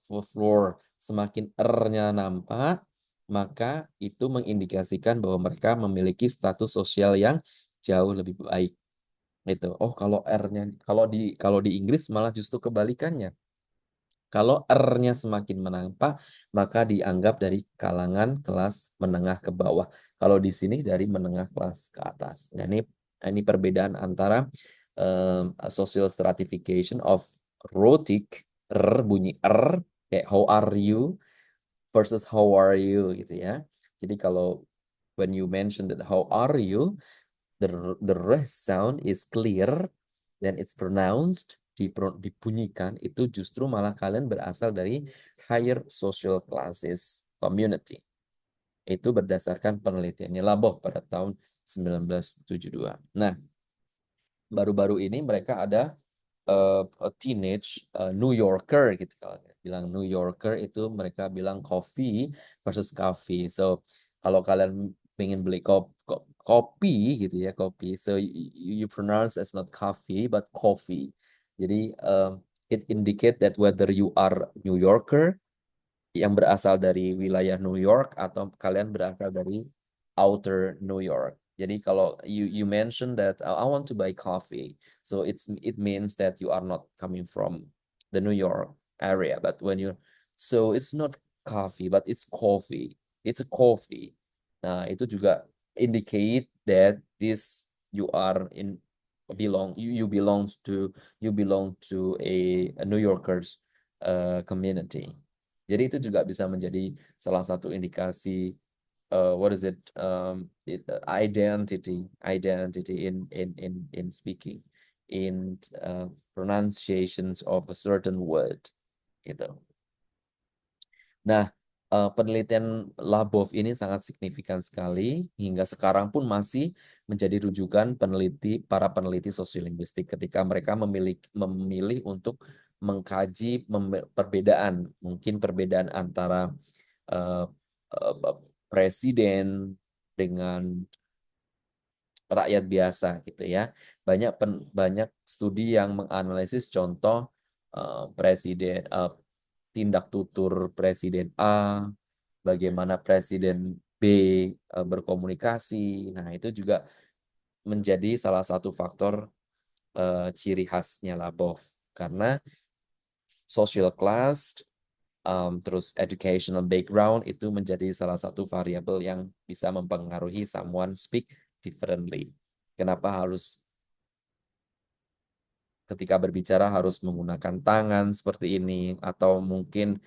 fourth floor. Semakin R-nya nampak, maka itu mengindikasikan bahwa mereka memiliki status sosial yang jauh lebih baik. Itu. Oh, kalau R-nya kalau di Inggris malah justru kebalikannya. Kalau R-nya semakin menampak, maka dianggap dari kalangan kelas menengah ke bawah. Kalau di sini dari menengah kelas ke atas. Nah, ini perbedaan antara social stratification of rhotic, R bunyi R, kayak how are you versus how are you gitu ya. Jadi kalau when you mention that how are you, the r sound is clear dan it's pronounced, dibunyikan, itu justru malah kalian berasal dari higher social classes community. Itu berdasarkan penelitiannya Labov pada tahun 1972. Nah, baru-baru ini mereka ada teenage New Yorker gitu. Kalau bilang New Yorker itu mereka bilang coffee versus coffee. So kalau kalian pengen beli kopi gitu ya, kopi, so you pronounce as not coffee but coffee. Jadi it indicate that whether you are New Yorker yang berasal dari wilayah New York atau kalian berasal dari outer New York. Jadi kalau you mention that I want to buy coffee, so it means that you are not coming from the New York area. But when you So it's not coffee, but it's coffee. It's a coffee. Nah, itu juga indicate that this you are in you belong to a New Yorkers community. Jadi itu juga bisa menjadi salah satu indikasi what is it identity in speaking in pronunciations of a certain word gitu. Nah, penelitian Labov ini sangat signifikan sekali hingga sekarang pun masih menjadi rujukan para peneliti sosiolinguistik ketika mereka memilih untuk mengkaji perbedaan, mungkin perbedaan antara uh, presiden dengan rakyat biasa gitu ya. Banyak studi yang menganalisis contoh presiden tindak tutur presiden A, bagaimana presiden B berkomunikasi. Nah, itu juga menjadi salah satu faktor ciri khasnya Labov karena social class terus educational background itu menjadi salah satu variabel yang bisa mempengaruhi someone speak differently. Kenapa harus ketika berbicara harus menggunakan tangan seperti ini atau mungkin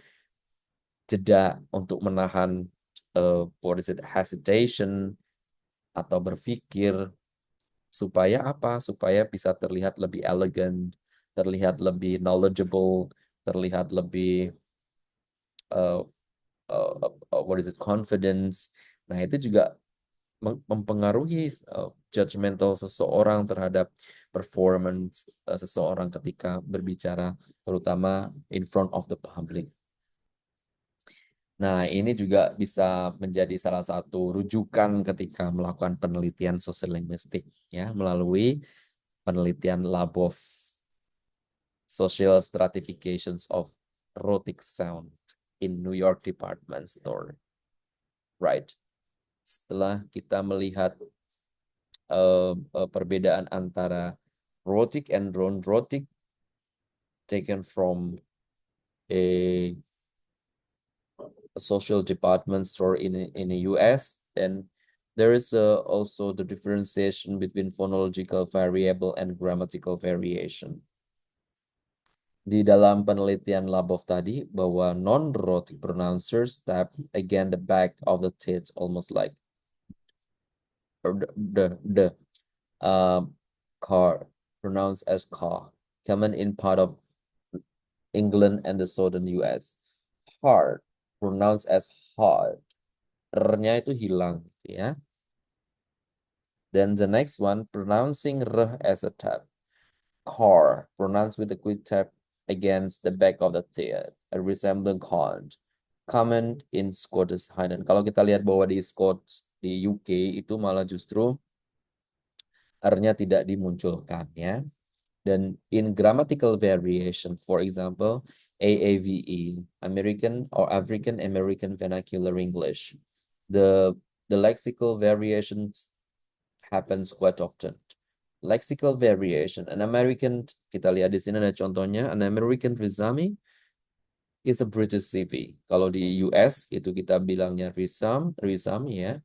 jeda untuk menahan what is it hesitation atau berpikir supaya apa? Supaya bisa terlihat lebih elegan, terlihat lebih knowledgeable, terlihat lebih uh, what is it confidence. Nah, itu juga mempengaruhi judgmental seseorang terhadap performance seseorang ketika berbicara, terutama in front of the public. Nah, ini juga bisa menjadi salah satu rujukan ketika melakukan penelitian sosiolinguistik ya melalui penelitian Labov Social Stratifications of Rhotic Sound in New York Department Store. Right. Setelah kita melihat perbedaan antara rhotic and non-rhotic taken from a social department store in the US, then there is also the differentiation between phonological variable and grammatical variation. Di dalam penelitian Labov tadi bahwa non-rhotic pronouncers tap again the back of the teeth almost like the car pronounced as car common in part of England and the southern US. Hard pronounced as hard. R-nya itu hilang ya. Then the next one pronouncing r as a tap. Car pronounced with a quick tap against the back of the teeth, a resembling cont. Common in Scottish Highland. Kalau kita lihat bahwa di UK itu malah justru R-nya tidak dimunculkan ya. Dan in grammatical variation, for example, AAVE, American or African American Vernacular English, the lexical variations happens quite often. Lexical variation, an American, kita lihat di sini ada contohnya, an American resume is a British CV. Kalau di US itu kita bilangnya resume ya,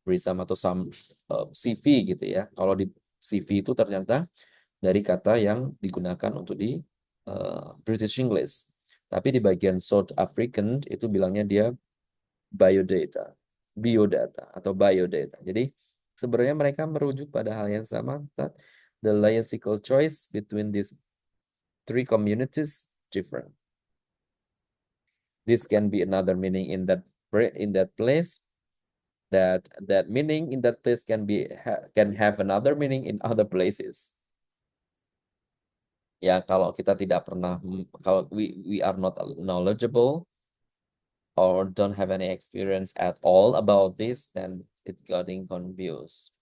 resume atau CV gitu ya. Kalau di CV itu ternyata dari kata yang digunakan untuk di British English. Tapi di bagian South African itu bilangnya dia biodata atau biodata. Jadi sebenarnya mereka merujuk pada hal yang sama, that the lexical choice between these three communities different. This can be another meaning in that place. That meaning in that place can have another meaning in other places. Ya, kalau kita tidak pernah, kalau we are not knowledgeable or don't have any experience at all about this, then it's getting confused.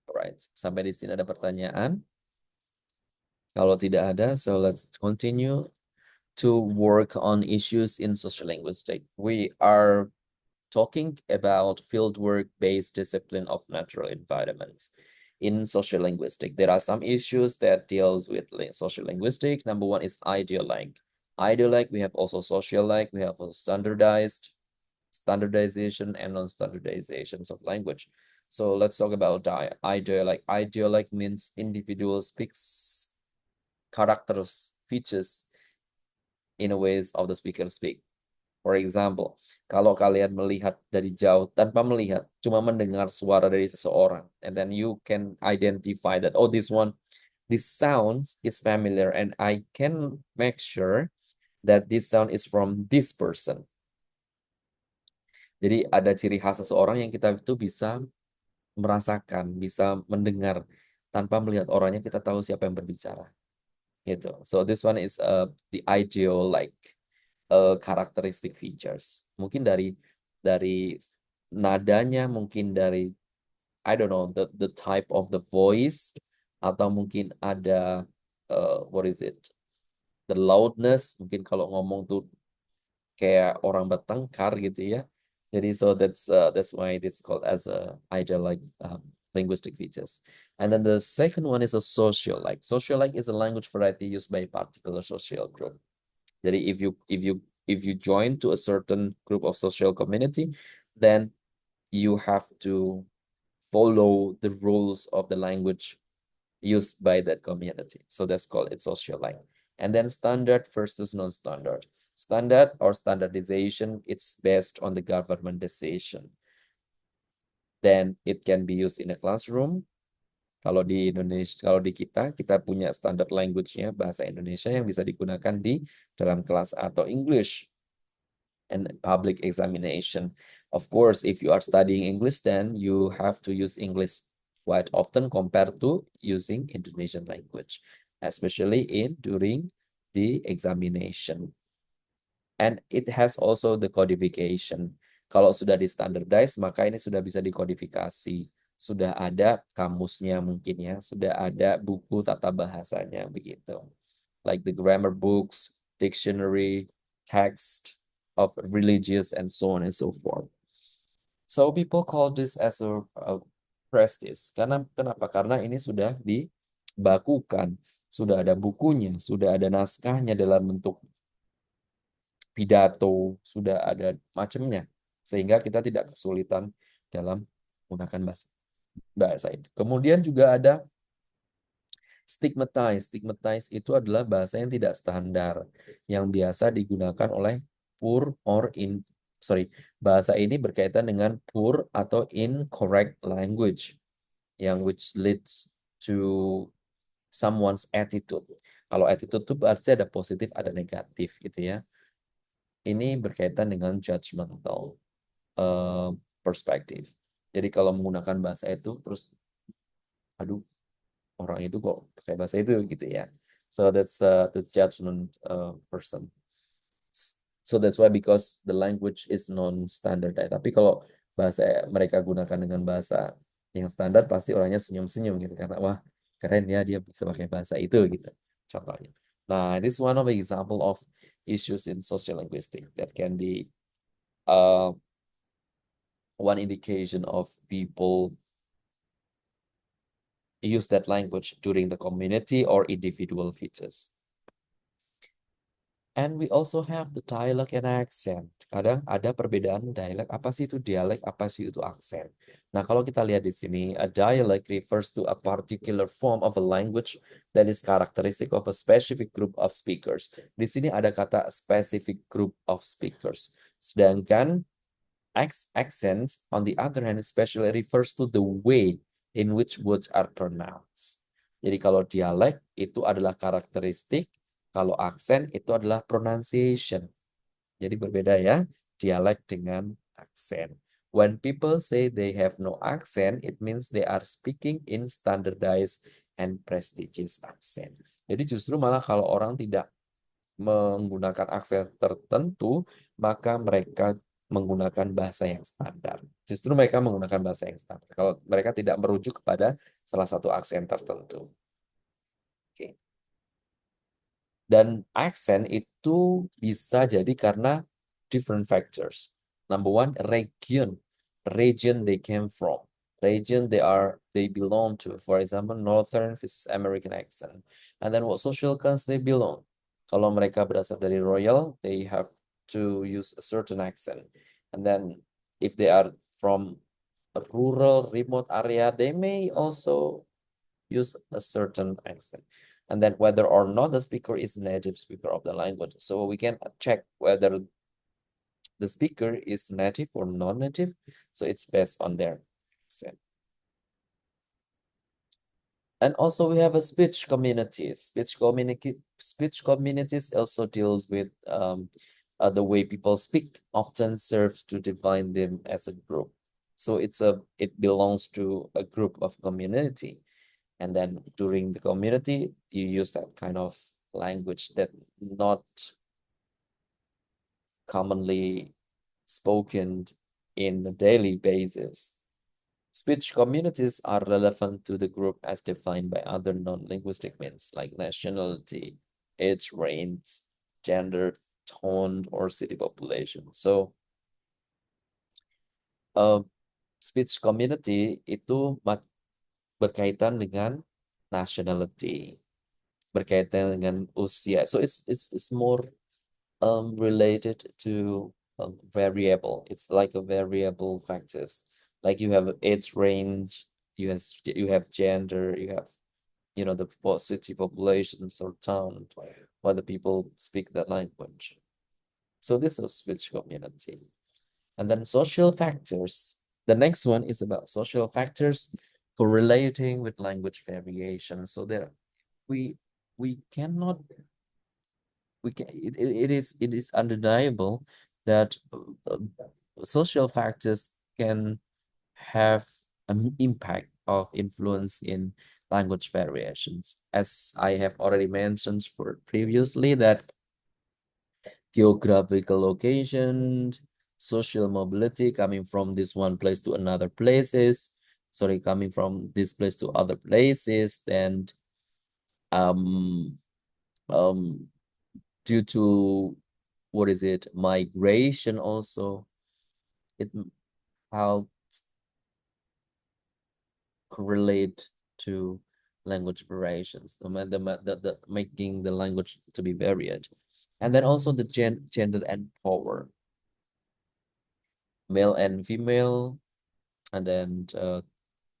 Alright, sampai di sini ada pertanyaan? Kalau tidak ada, so let's continue to work on issues in social linguistics. We are talking about fieldwork-based discipline of natural environments. in social linguistics. There are some issues that deals with social linguistics. Number one is ideolect. Ideolect, we have also sociolect, we have also standardization and non-standardizations of language. So let's talk about ideolect. Ideolect means individual speaks characters, features in a ways of the speaker speak. For example, kalau kalian melihat dari jauh tanpa melihat, cuma mendengar suara dari seseorang, and then you can identify that, oh, this sounds is familiar, and I can make sure that this sound is from this person. Jadi ada ciri khas seseorang yang kita itu bisa merasakan, bisa mendengar tanpa melihat orangnya, kita tahu siapa yang berbicara. Gitu. So this one is the ideal like characteristic features. Mungkin dari nadanya, mungkin dari I don't know the type of the voice, atau mungkin ada what is it, the loudness, mungkin kalau ngomong tuh kayak orang bertengkar gitu ya. Jadi so that's why it's called as a ideal like linguistic features. And then the second one is a sociolike. Sociolike is a language variety used by a particular social group. Jadi if you join to a certain group of social community, then you have to follow the rules of the language used by that community. So that's called its sociolike. And then standard versus non-standard. Standard or standardization, it's based on the government decision. Then it can be used in a classroom. Kalau di Indonesia, kalau di kita punya standard language-nya bahasa Indonesia yang bisa digunakan di dalam kelas atau English and public examination. Of course, if you are studying English, then you have to use English quite often compared to using Indonesian language, especially during the examination. And it has also the codification. Kalau sudah di standardize, maka ini sudah bisa dikodifikasi. Sudah ada kamusnya mungkin ya, sudah ada buku tata bahasanya begitu. Like the grammar books, dictionary, text of religious and so on and so forth. So people call this as a prestige. Kenapa? Karena ini sudah dibakukan, sudah ada bukunya, sudah ada naskahnya dalam bentuk pidato, sudah ada macamnya, sehingga kita tidak kesulitan dalam menggunakan bahasa itu. Kemudian juga ada stigmatize. Stigmatize itu adalah bahasa yang tidak standar, yang biasa digunakan oleh bahasa ini berkaitan dengan poor atau incorrect language, yang which leads to someone's attitude. Kalau attitude itu berarti ada positif, ada negatif gitu ya. Ini berkaitan dengan judgmental perspective. Jadi kalau menggunakan bahasa itu terus, aduh, orang itu kok pakai bahasa itu gitu ya. So that's judgment person. So that's why because the language is non-standardized. Tapi kalau bahasa mereka gunakan dengan bahasa yang standar, pasti orangnya senyum-senyum gitu karena wah keren ya dia bisa pakai bahasa itu gitu. Contohnya. Nah, this is one of the example of issues in social linguistics that can be one indication of people use that language during the community or individual features. And we also have the dialect and accent. Kadang ada perbedaan dialek. Apa sih itu dialek? Apa sih itu aksen? Nah, kalau kita lihat di sini, a dialect refers to a particular form of a language that is characteristic of a specific group of speakers. Di sini ada kata specific group of speakers. Sedangkan accent, on the other hand, especially refers to the way in which words are pronounced. Jadi kalau dialek itu adalah karakteristik, kalau aksen itu adalah pronunciation. Jadi berbeda ya, dialek dengan aksen. When people say they have no accent, it means they are speaking in standardized and prestigious accent. Jadi justru malah kalau orang tidak menggunakan aksen tertentu, maka mereka menggunakan bahasa yang standar. Justru mereka menggunakan bahasa yang standar. Kalau mereka tidak merujuk kepada salah satu aksen tertentu. Oke. Dan aksen itu bisa jadi karena different factors. Number one, region they came from. region they belong to. For example, Northern versus American accent. And then what social class they belong. Kalau mereka berasal dari royal, they have to use a certain accent. And then if they are from a rural, remote area, they may also use a certain accent. And then whether or not the speaker is native speaker of the language. So we can check whether the speaker is native or non-native. So it's based on their accent. And also we have a speech community. Speech communities also deals with the way people speak, often serves to define them as a group. So it belongs to a group of community. And then during the community, you use that kind of language that not commonly spoken in a daily basis. Speech communities are relevant to the group as defined by other non-linguistic means like nationality, age range, gender, tone, or city population. So, speech community itu berkaitan dengan nationality, berkaitan dengan usia. So it's more related to a variable. It's like a variable factors. Like you have age range, you have gender, you have the city populations or town where the people speak that language. So this is speech community. And then social factors. The next one is about social factors correlating with language variation. So there we we cannot it is undeniable that social factors can have an impact of influence in language variations. As I have already mentioned for previously that geographical location, social mobility coming from this one place to another places, sorry, coming from this place to other places, and um um due to what is it, migration also, it helped correlate to language variations, the making the language to be varied. And then also the gender and power, male and female, and then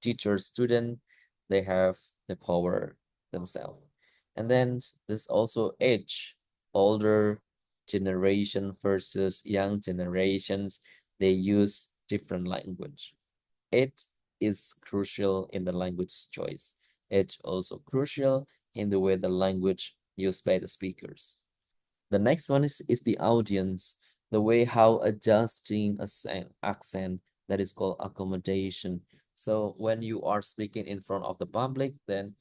teacher, student, they have the power themselves. And then there's also age, older generation versus young generations, they use different language. It is crucial in the language choice. It's also crucial in the way the language used by the speakers. The next one is the audience, the way how adjusting accent that is called accommodation. So when you are speaking in front of the public, then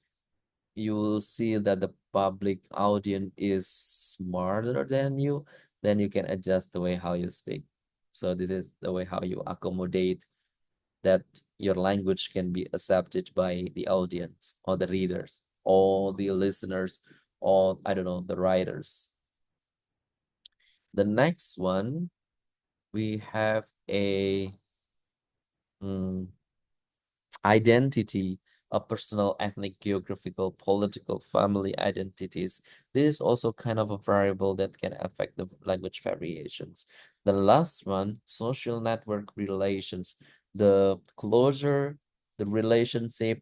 you see that the public audience is smarter than you, then you can adjust the way how you speak. So this is the way how you accommodate that your language can be accepted by the audience or the readers or the listeners or I don't know, the writers. The next one, we have a identity, a personal, ethnic, geographical, political, family identities. This is also kind of a variable that can affect the language variations. The last one, social network relations. The closer the relationship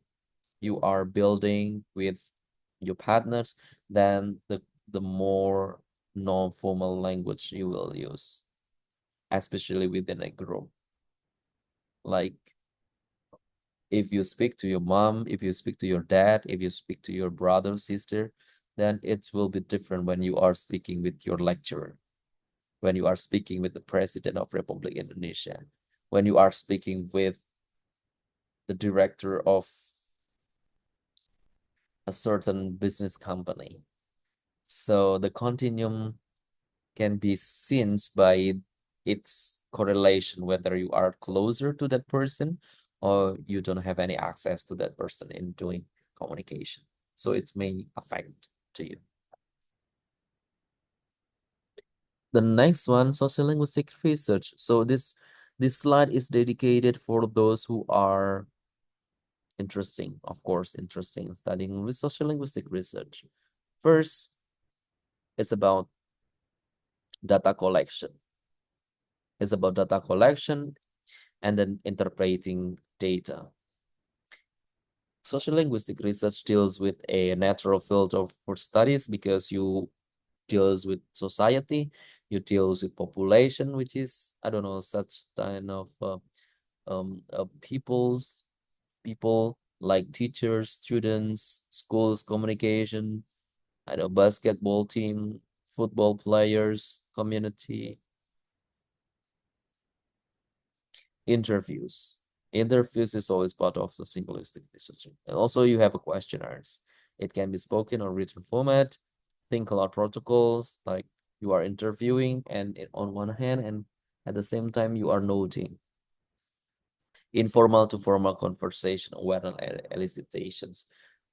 you are building with your partners, then the more non-formal language you will use, especially within a group. Like if you speak to your mom, if you speak to your dad, if you speak to your brother, sister, then it will be different when you are speaking with your lecturer, when you are speaking with the President of Republic Indonesia, when you are speaking with the director of a certain business company. So the continuum can be seen by its correlation, whether you are closer to that person or you don't have any access to that person in doing communication. So it may affect to you. The next one, sociolinguistic research. So this slide is dedicated for those who are interesting, of course, interesting studying with social linguistic research. First, it's about data collection. It's about data collection and then interpreting data. Social linguistic research deals with a natural field of for studies because you deals with society, you deals with population, which is, I don't know, such kind of people like teachers, students, schools, communication, I know, basketball team, football players, community, interviews. Interviews is always part of the linguistic research. And also you have a questionnaires. It can be spoken or written format, think a lot protocols, like you are interviewing and on one hand, and at the same time you are noting. Informal to formal conversation, awareness elicitations.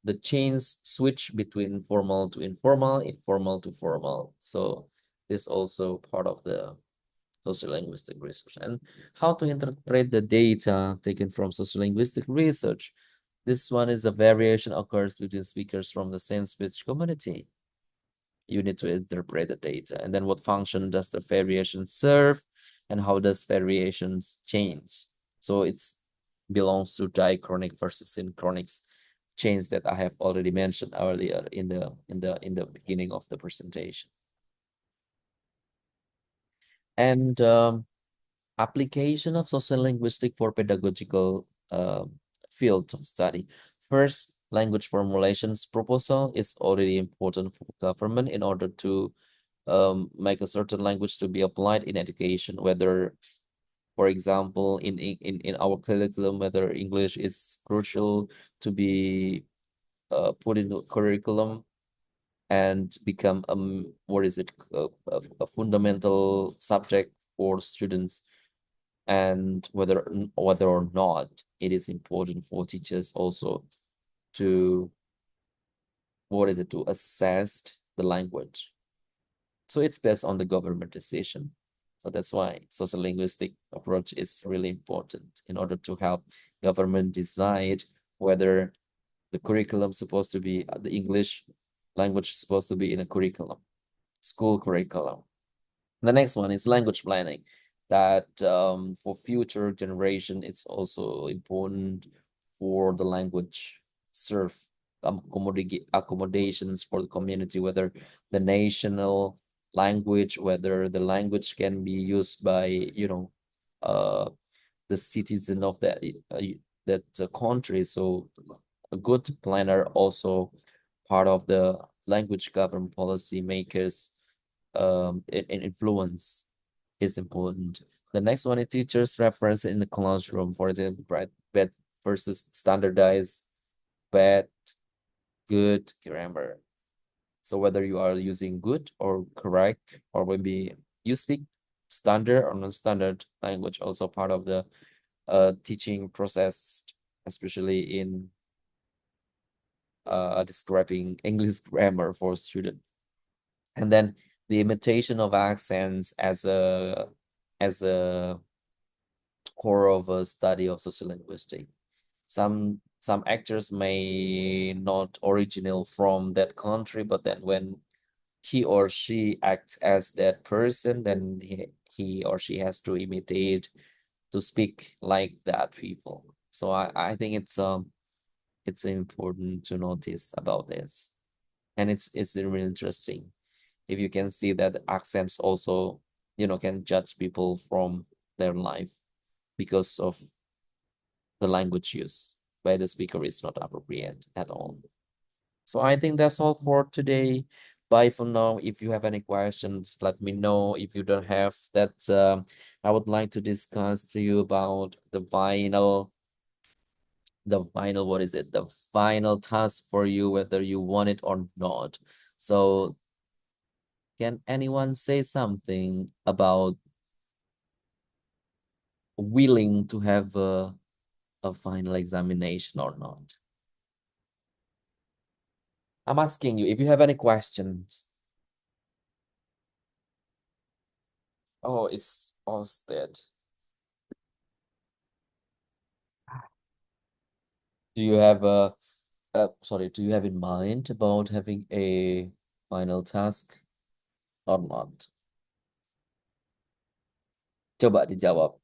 The chains switch between formal to informal, informal to formal. So this also part of the sociolinguistic research. And how to interpret the data taken from sociolinguistic research. This one is a variation occurs between speakers from the same speech community. You need to interpret the data. And then what function does the variation serve? And how does variations change? So it's belongs to diachronic versus synchronic change that I have already mentioned earlier in the beginning of the presentation. And application of social linguistic for pedagogical field of study. First, language formulations proposal is already important for government in order to make a certain language to be applied in education, whether, for example, in our curriculum, whether English is crucial to be put in the curriculum and become what is it a fundamental subject for students, and whether or not it is important for teachers also to what is it to assess the language. So it's based on the government decision. So that's why social linguistic approach is really important in order to help government decide whether the curriculum supposed to be the English language is supposed to be in a curriculum, school curriculum. The next one is language planning. That for future generation, it's also important for the language serve accommodations for the community, whether the national language, whether the language can be used by, the citizen of that country. So a good planner also part of the language government policy makers influence is important. The next one is teachers reference in the classroom, for example, bad versus standardized, bad, good grammar. So whether you are using good or correct, or maybe you speak standard or non-standard language, also part of the teaching process, especially in describing English grammar for student. And then the imitation of accents as a core of a study of social linguistics. Some actors may not original from that country, but then when he or she acts as that person, then he or she has to imitate to speak like that people. So I think it's important to notice about this. And it's really interesting if you can see that accents also, can judge people from their life because of the language used by the speaker is not appropriate at all. So I think that's all for today. Bye for now. If you have any questions, let me know. If you don't have that, I would like to discuss to you about the final, what is it? The final task for you, whether you want it or not. So can anyone say something about willing to have a final examination or not? I'm asking you if you have any questions. Oh, it's Osted. Do you have sorry, do you have in mind about having a final task or not? Coba dijawab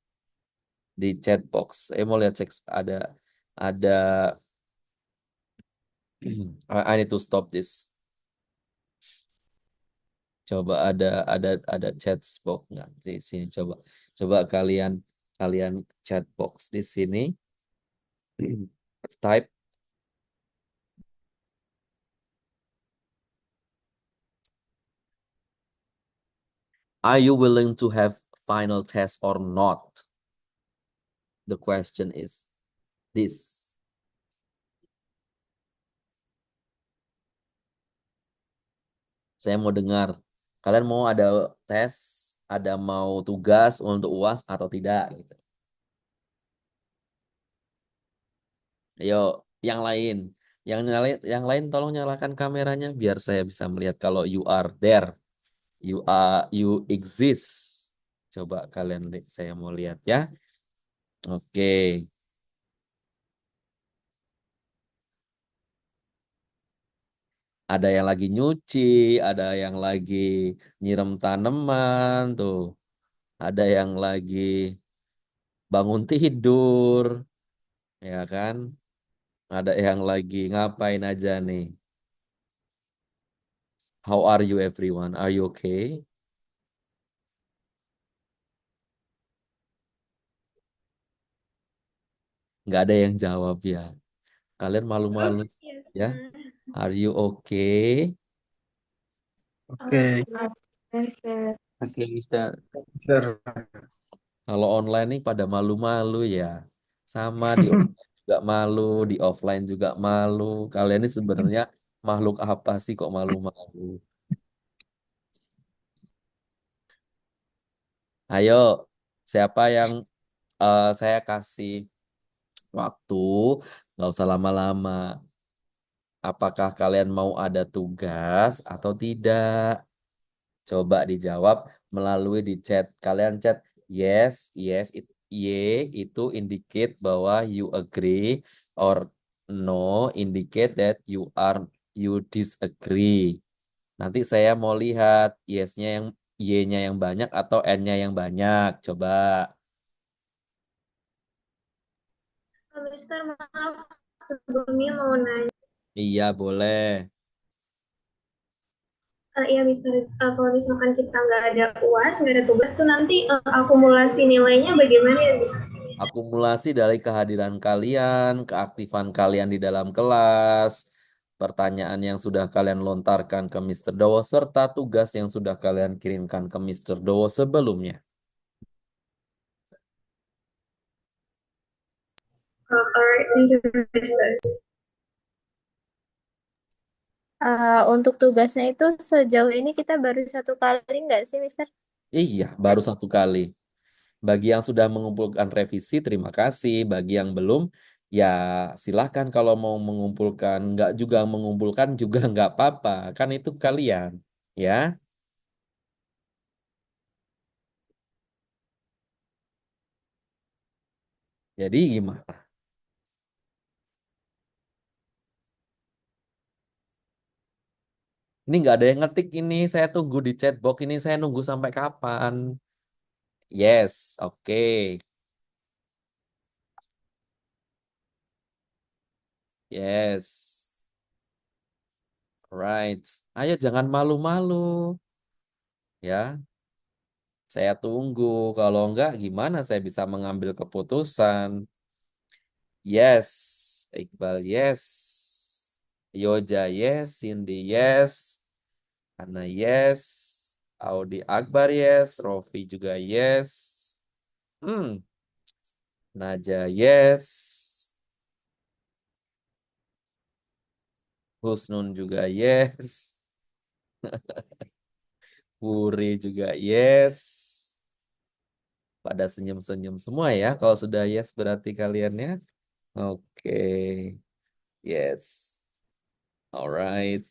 di chat box. Saya mau lihat cek ada I need to stop this. Coba ada chat box nggak di sini? Coba kalian kalian chat box di sini. Type, are you willing to have final test or not? The question is this. Saya mau dengar. Kalian mau ada tes, ada mau tugas untuk UAS atau tidak gitu. Ayo, yang lain. Yang lain tolong nyalakan kameranya biar saya bisa melihat kalau you are there. You exist. Coba kalian saya mau lihat ya. Oke. Ada yang lagi nyuci, ada yang lagi nyiram tanaman tuh. Ada yang lagi bangun tidur, ya kan? Ada yang lagi ngapain aja nih? How are you everyone? Are you okay? Nggak ada yang jawab ya. Kalian malu-malu Yes, ya? sir. Are you okay? Oke, Yes, sir. Oke, Mister. sir. Kalau online nih pada malu-malu ya. Sama di online juga malu, di offline juga malu. Kalian ini sebenarnya makhluk apa sih kok malu-malu? Ayo, siapa yang saya kasih waktu? Nggak usah lama-lama. Apakah kalian mau ada tugas atau tidak? Coba dijawab melalui di chat. Kalian chat yes, yes, Y itu indicate bahwa you agree or no indicate that you disagree. Nanti saya mau lihat yes-nya yang Y-nya yang banyak atau N-nya yang banyak. Coba. Mister, maaf sebelumnya mau nanya. Iya, boleh. Iya, Mister, kalau misalkan kita nggak ada UAS, nggak ada tugas tuh nanti akumulasi nilainya bagaimana ya, Mister? Akumulasi dari kehadiran kalian, keaktifan kalian di dalam kelas, pertanyaan yang sudah kalian lontarkan ke Mr. Dowo, serta tugas yang sudah kalian kirimkan ke Mr. Dowo sebelumnya. Alright, thank you, Mister. Untuk tugasnya itu sejauh ini kita baru satu kali nggak sih, Mister? Iya, baru satu kali. Bagi yang sudah mengumpulkan revisi, terima kasih. Bagi yang belum, ya silahkan kalau mau mengumpulkan. Nggak juga mengumpulkan juga nggak apa-apa. Kan itu kalian. Ya, jadi gimana? Ini nggak ada yang ngetik ini. Saya tunggu di chatbox ini. Saya nunggu sampai kapan? Yes, oke. Yes, right. Ayo jangan malu-malu. Ya, saya tunggu. Kalau enggak, gimana saya bisa mengambil keputusan? Yes, Iqbal, yes. Yoja, yes. Cindy, yes. Ana, yes. Audi Akbar, yes. Rofi juga yes. Hmm, Naja, yes. Husnun juga yes. Puri juga yes. Pada senyum-senyum semua ya. Kalau sudah yes berarti kalian ya. Oke. Yes. Alright.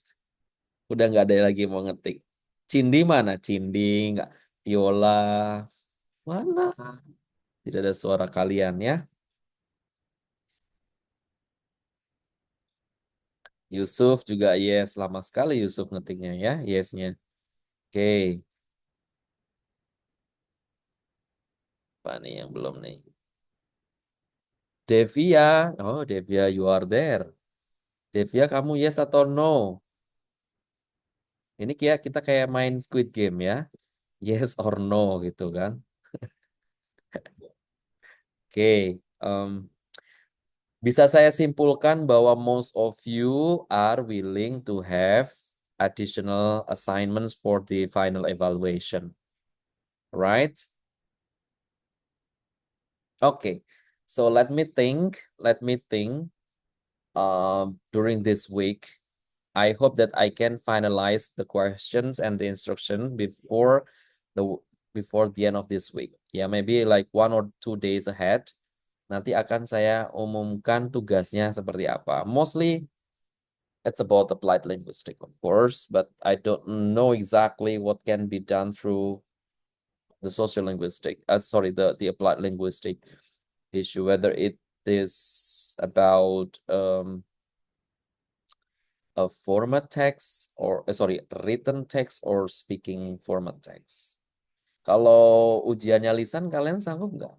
Udah nggak ada lagi yang mau ngetik. Cindi mana? Cindi nggak. Viola mana? Tidak ada suara kalian ya. Yusuf juga yes. Lama sekali Yusuf ngetiknya ya. Yesnya. Oke. Apa nih yang belum nih? Devia. Oh, Devia, you are there. Devia, kamu yes atau no? Ini kayak kita kayak main Squid Game ya. Yes or no gitu kan. Oke. Bisa saya simpulkan bahwa most of you are willing to have additional assignments for the final evaluation. Right? Okay. So let me think. Let me think. During this week, I hope that I can finalize the questions and the instruction the before the end of this week. Yeah, maybe like 1 or 2 days ahead. Nanti akan saya umumkan tugasnya seperti apa. Mostly it's about applied linguistics, of course, but I don't know exactly what can be done through the social linguistic, the applied linguistic issue, whether it is about a format text or written text or speaking format text. Kalau ujiannya lisan, kalian sanggup nggak?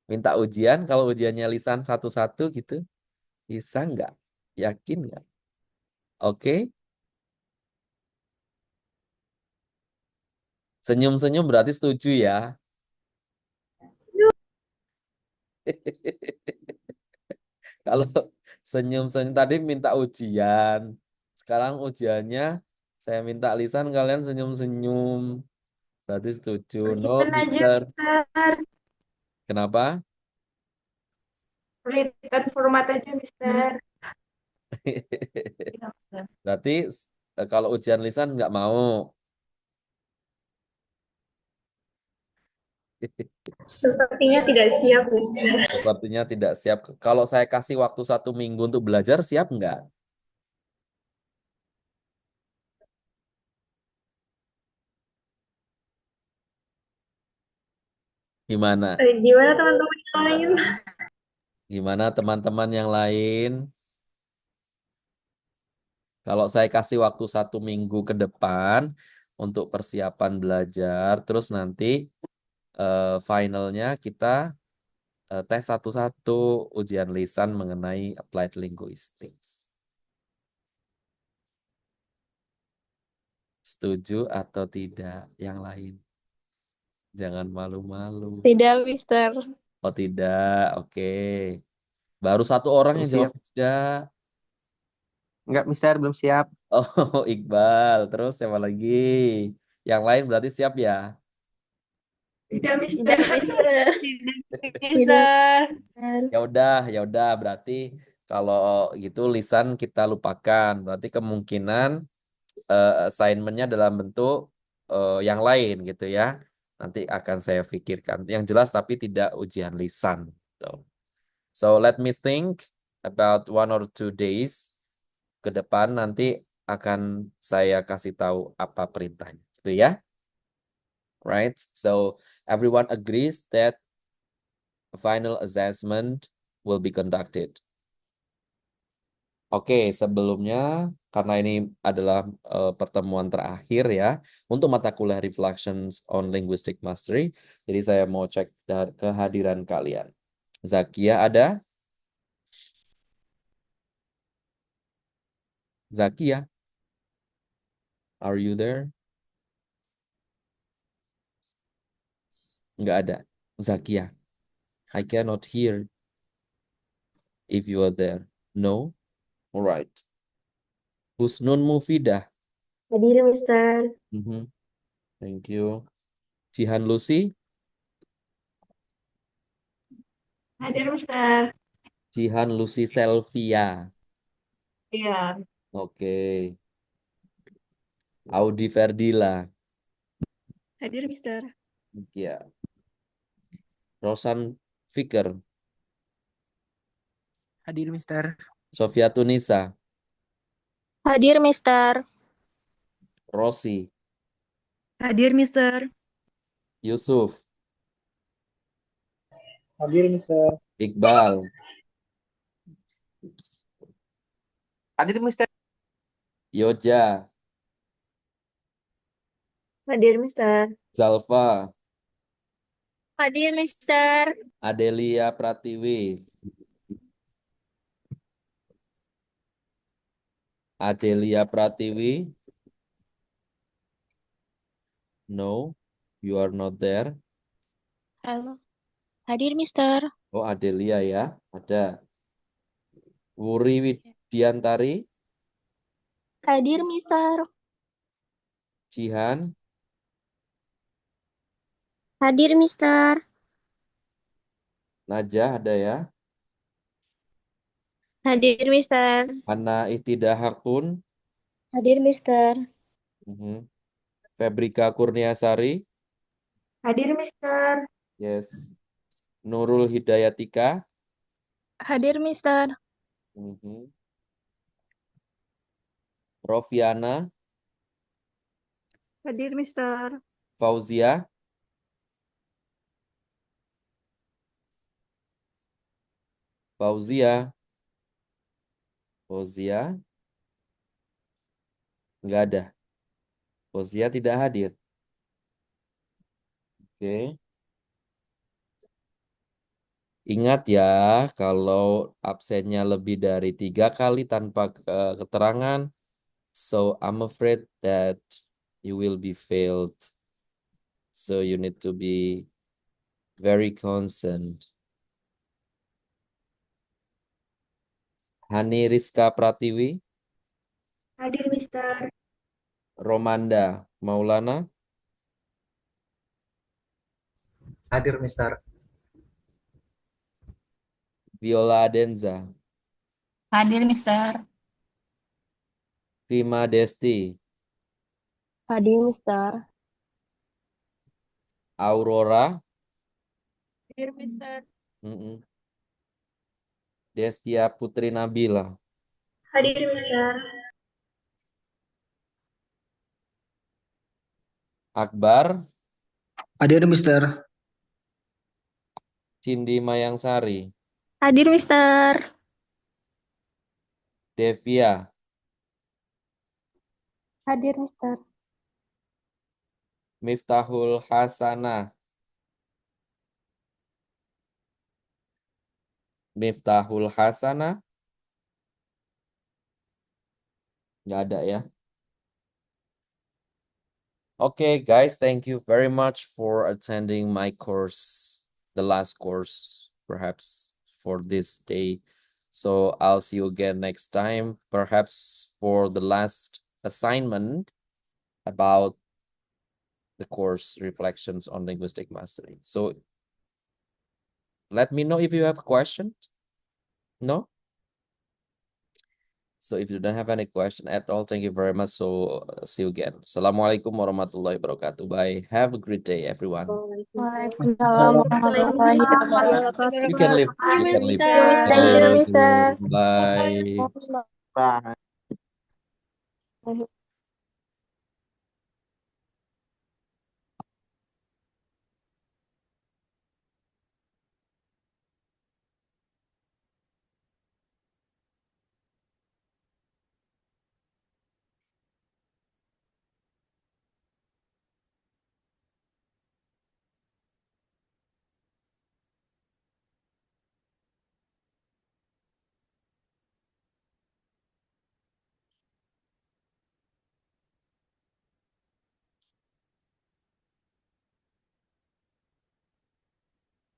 Minta ujian, kalau ujiannya lisan satu-satu gitu, bisa nggak? Yakin nggak? Oke, senyum-senyum berarti setuju ya. Kalau senyum-senyum tadi minta ujian, sekarang ujiannya saya minta lisan, kalian senyum-senyum. Berarti setuju. No, Written aja, Mister. Mister. Kenapa? Written format aja, Mister. Berarti kalau ujian lisan nggak mau. Sepertinya tidak siap, Mister. Sepertinya tidak siap. Kalau saya kasih waktu 1 minggu untuk belajar, siap nggak? Gimana? Gimana teman-teman yang lain? Gimana teman-teman yang lain? Kalau saya kasih waktu 1 minggu ke depan untuk persiapan belajar, terus nanti finalnya kita tes satu-satu ujian lisan mengenai applied linguistics. Setuju atau tidak? Yang lain, jangan malu-malu. Tidak, Mister. Oh tidak, oke. Baru satu orang Belum yang jawab siap. tidak. Enggak, Mister, belum siap. Oh, Iqbal. Terus siapa lagi? Yang lain berarti siap ya? Tidak, Mister. Tidak, Mister. Mister. Ya udah. Berarti kalau gitu lisan kita lupakan. Berarti kemungkinan assignment-nya dalam bentuk yang lain gitu ya. Nanti akan saya pikirkan. Yang jelas tapi tidak ujian lisan. Gitu. So let me think about 1 or 2 days ke depan, nanti akan saya kasih tahu apa perintahnya. Gitu ya. Right? So everyone agrees that a final assessment will be conducted. Oke, sebelumnya karena ini adalah pertemuan terakhir ya untuk mata kuliah Reflections on Linguistic Mastery, jadi saya mau cek dari kehadiran kalian. Zakia ada? Zakia, are you there? Nggak ada. Zakia, I cannot hear if you are there. No? Alright. Husnun Mufidah. Hadir, Mister. Thank you. Jihan Lucy. Hadir, Mister. Jihan Lucy Selvia. Iya. Oke. Audi Ferdila. Hadir, Mister. Ya. Rosan Fikir. Hadir, Mister. Sofia Tunisa. Hadir, Mister. Rosi. Hadir, Mister. Yusuf. Hadir, Mister. Iqbal, Hadir, Mister. Yoja, Hadir, Mister. Zalfa, Hadir, Mister. Adelia Pratiwi, Adelia Pratiwi. No, you are not there. Halo. Hadir, Mister. Oh, Adelia ya, ada. Wuri Widiantari, Hadir, Mister. Jihan, Hadir, Mister. Najah ada ya. Hadir, Mister. Ana Ihtidahakun, Hadir, Mister. Febrika Kurniasari, Hadir, Mister. yes. Nurul Hidayatika, Hadir, Mister. Rofiana, Hadir, Mister. Fauzia, Fauzia, nggak ada. Fauzia tidak hadir. Oke. Ingat ya, kalau absennya lebih dari 3 kali tanpa keterangan, so I'm afraid that you will be failed. So you need to be very concerned. Hani Rizka Pratiwi, Hadir, Mister. Romanda Maulana, Hadir, Mister. Viola Adenza, Hadir, Mister. Vima Desti, Hadir, Mister. Aurora, Hadir, Mister. Destia Putri Nabila, Hadir, Mister. Akbar, Hadir, Mister. Cindy Mayangsari, Hadir, Mister. Devia, Hadir, Mister. Miftahul Hasanah, nggak ada ya. Okay, guys, thank you very much for attending my course, the last course, perhaps for this day. So I'll see you again next time, perhaps for the last assignment about the course Reflections on Linguistic Mastery. So let me know if you have a question. No? So if you don't have any question at all, thank you very much. So see you again. Assalamualaikum warahmatullahi wabarakatuh. Bye. Have a great day, everyone. Waalaikumsalam warahmatullahi wabarakatuh. You can leave. You can leave. Thank you, Mister. Bye. Bye.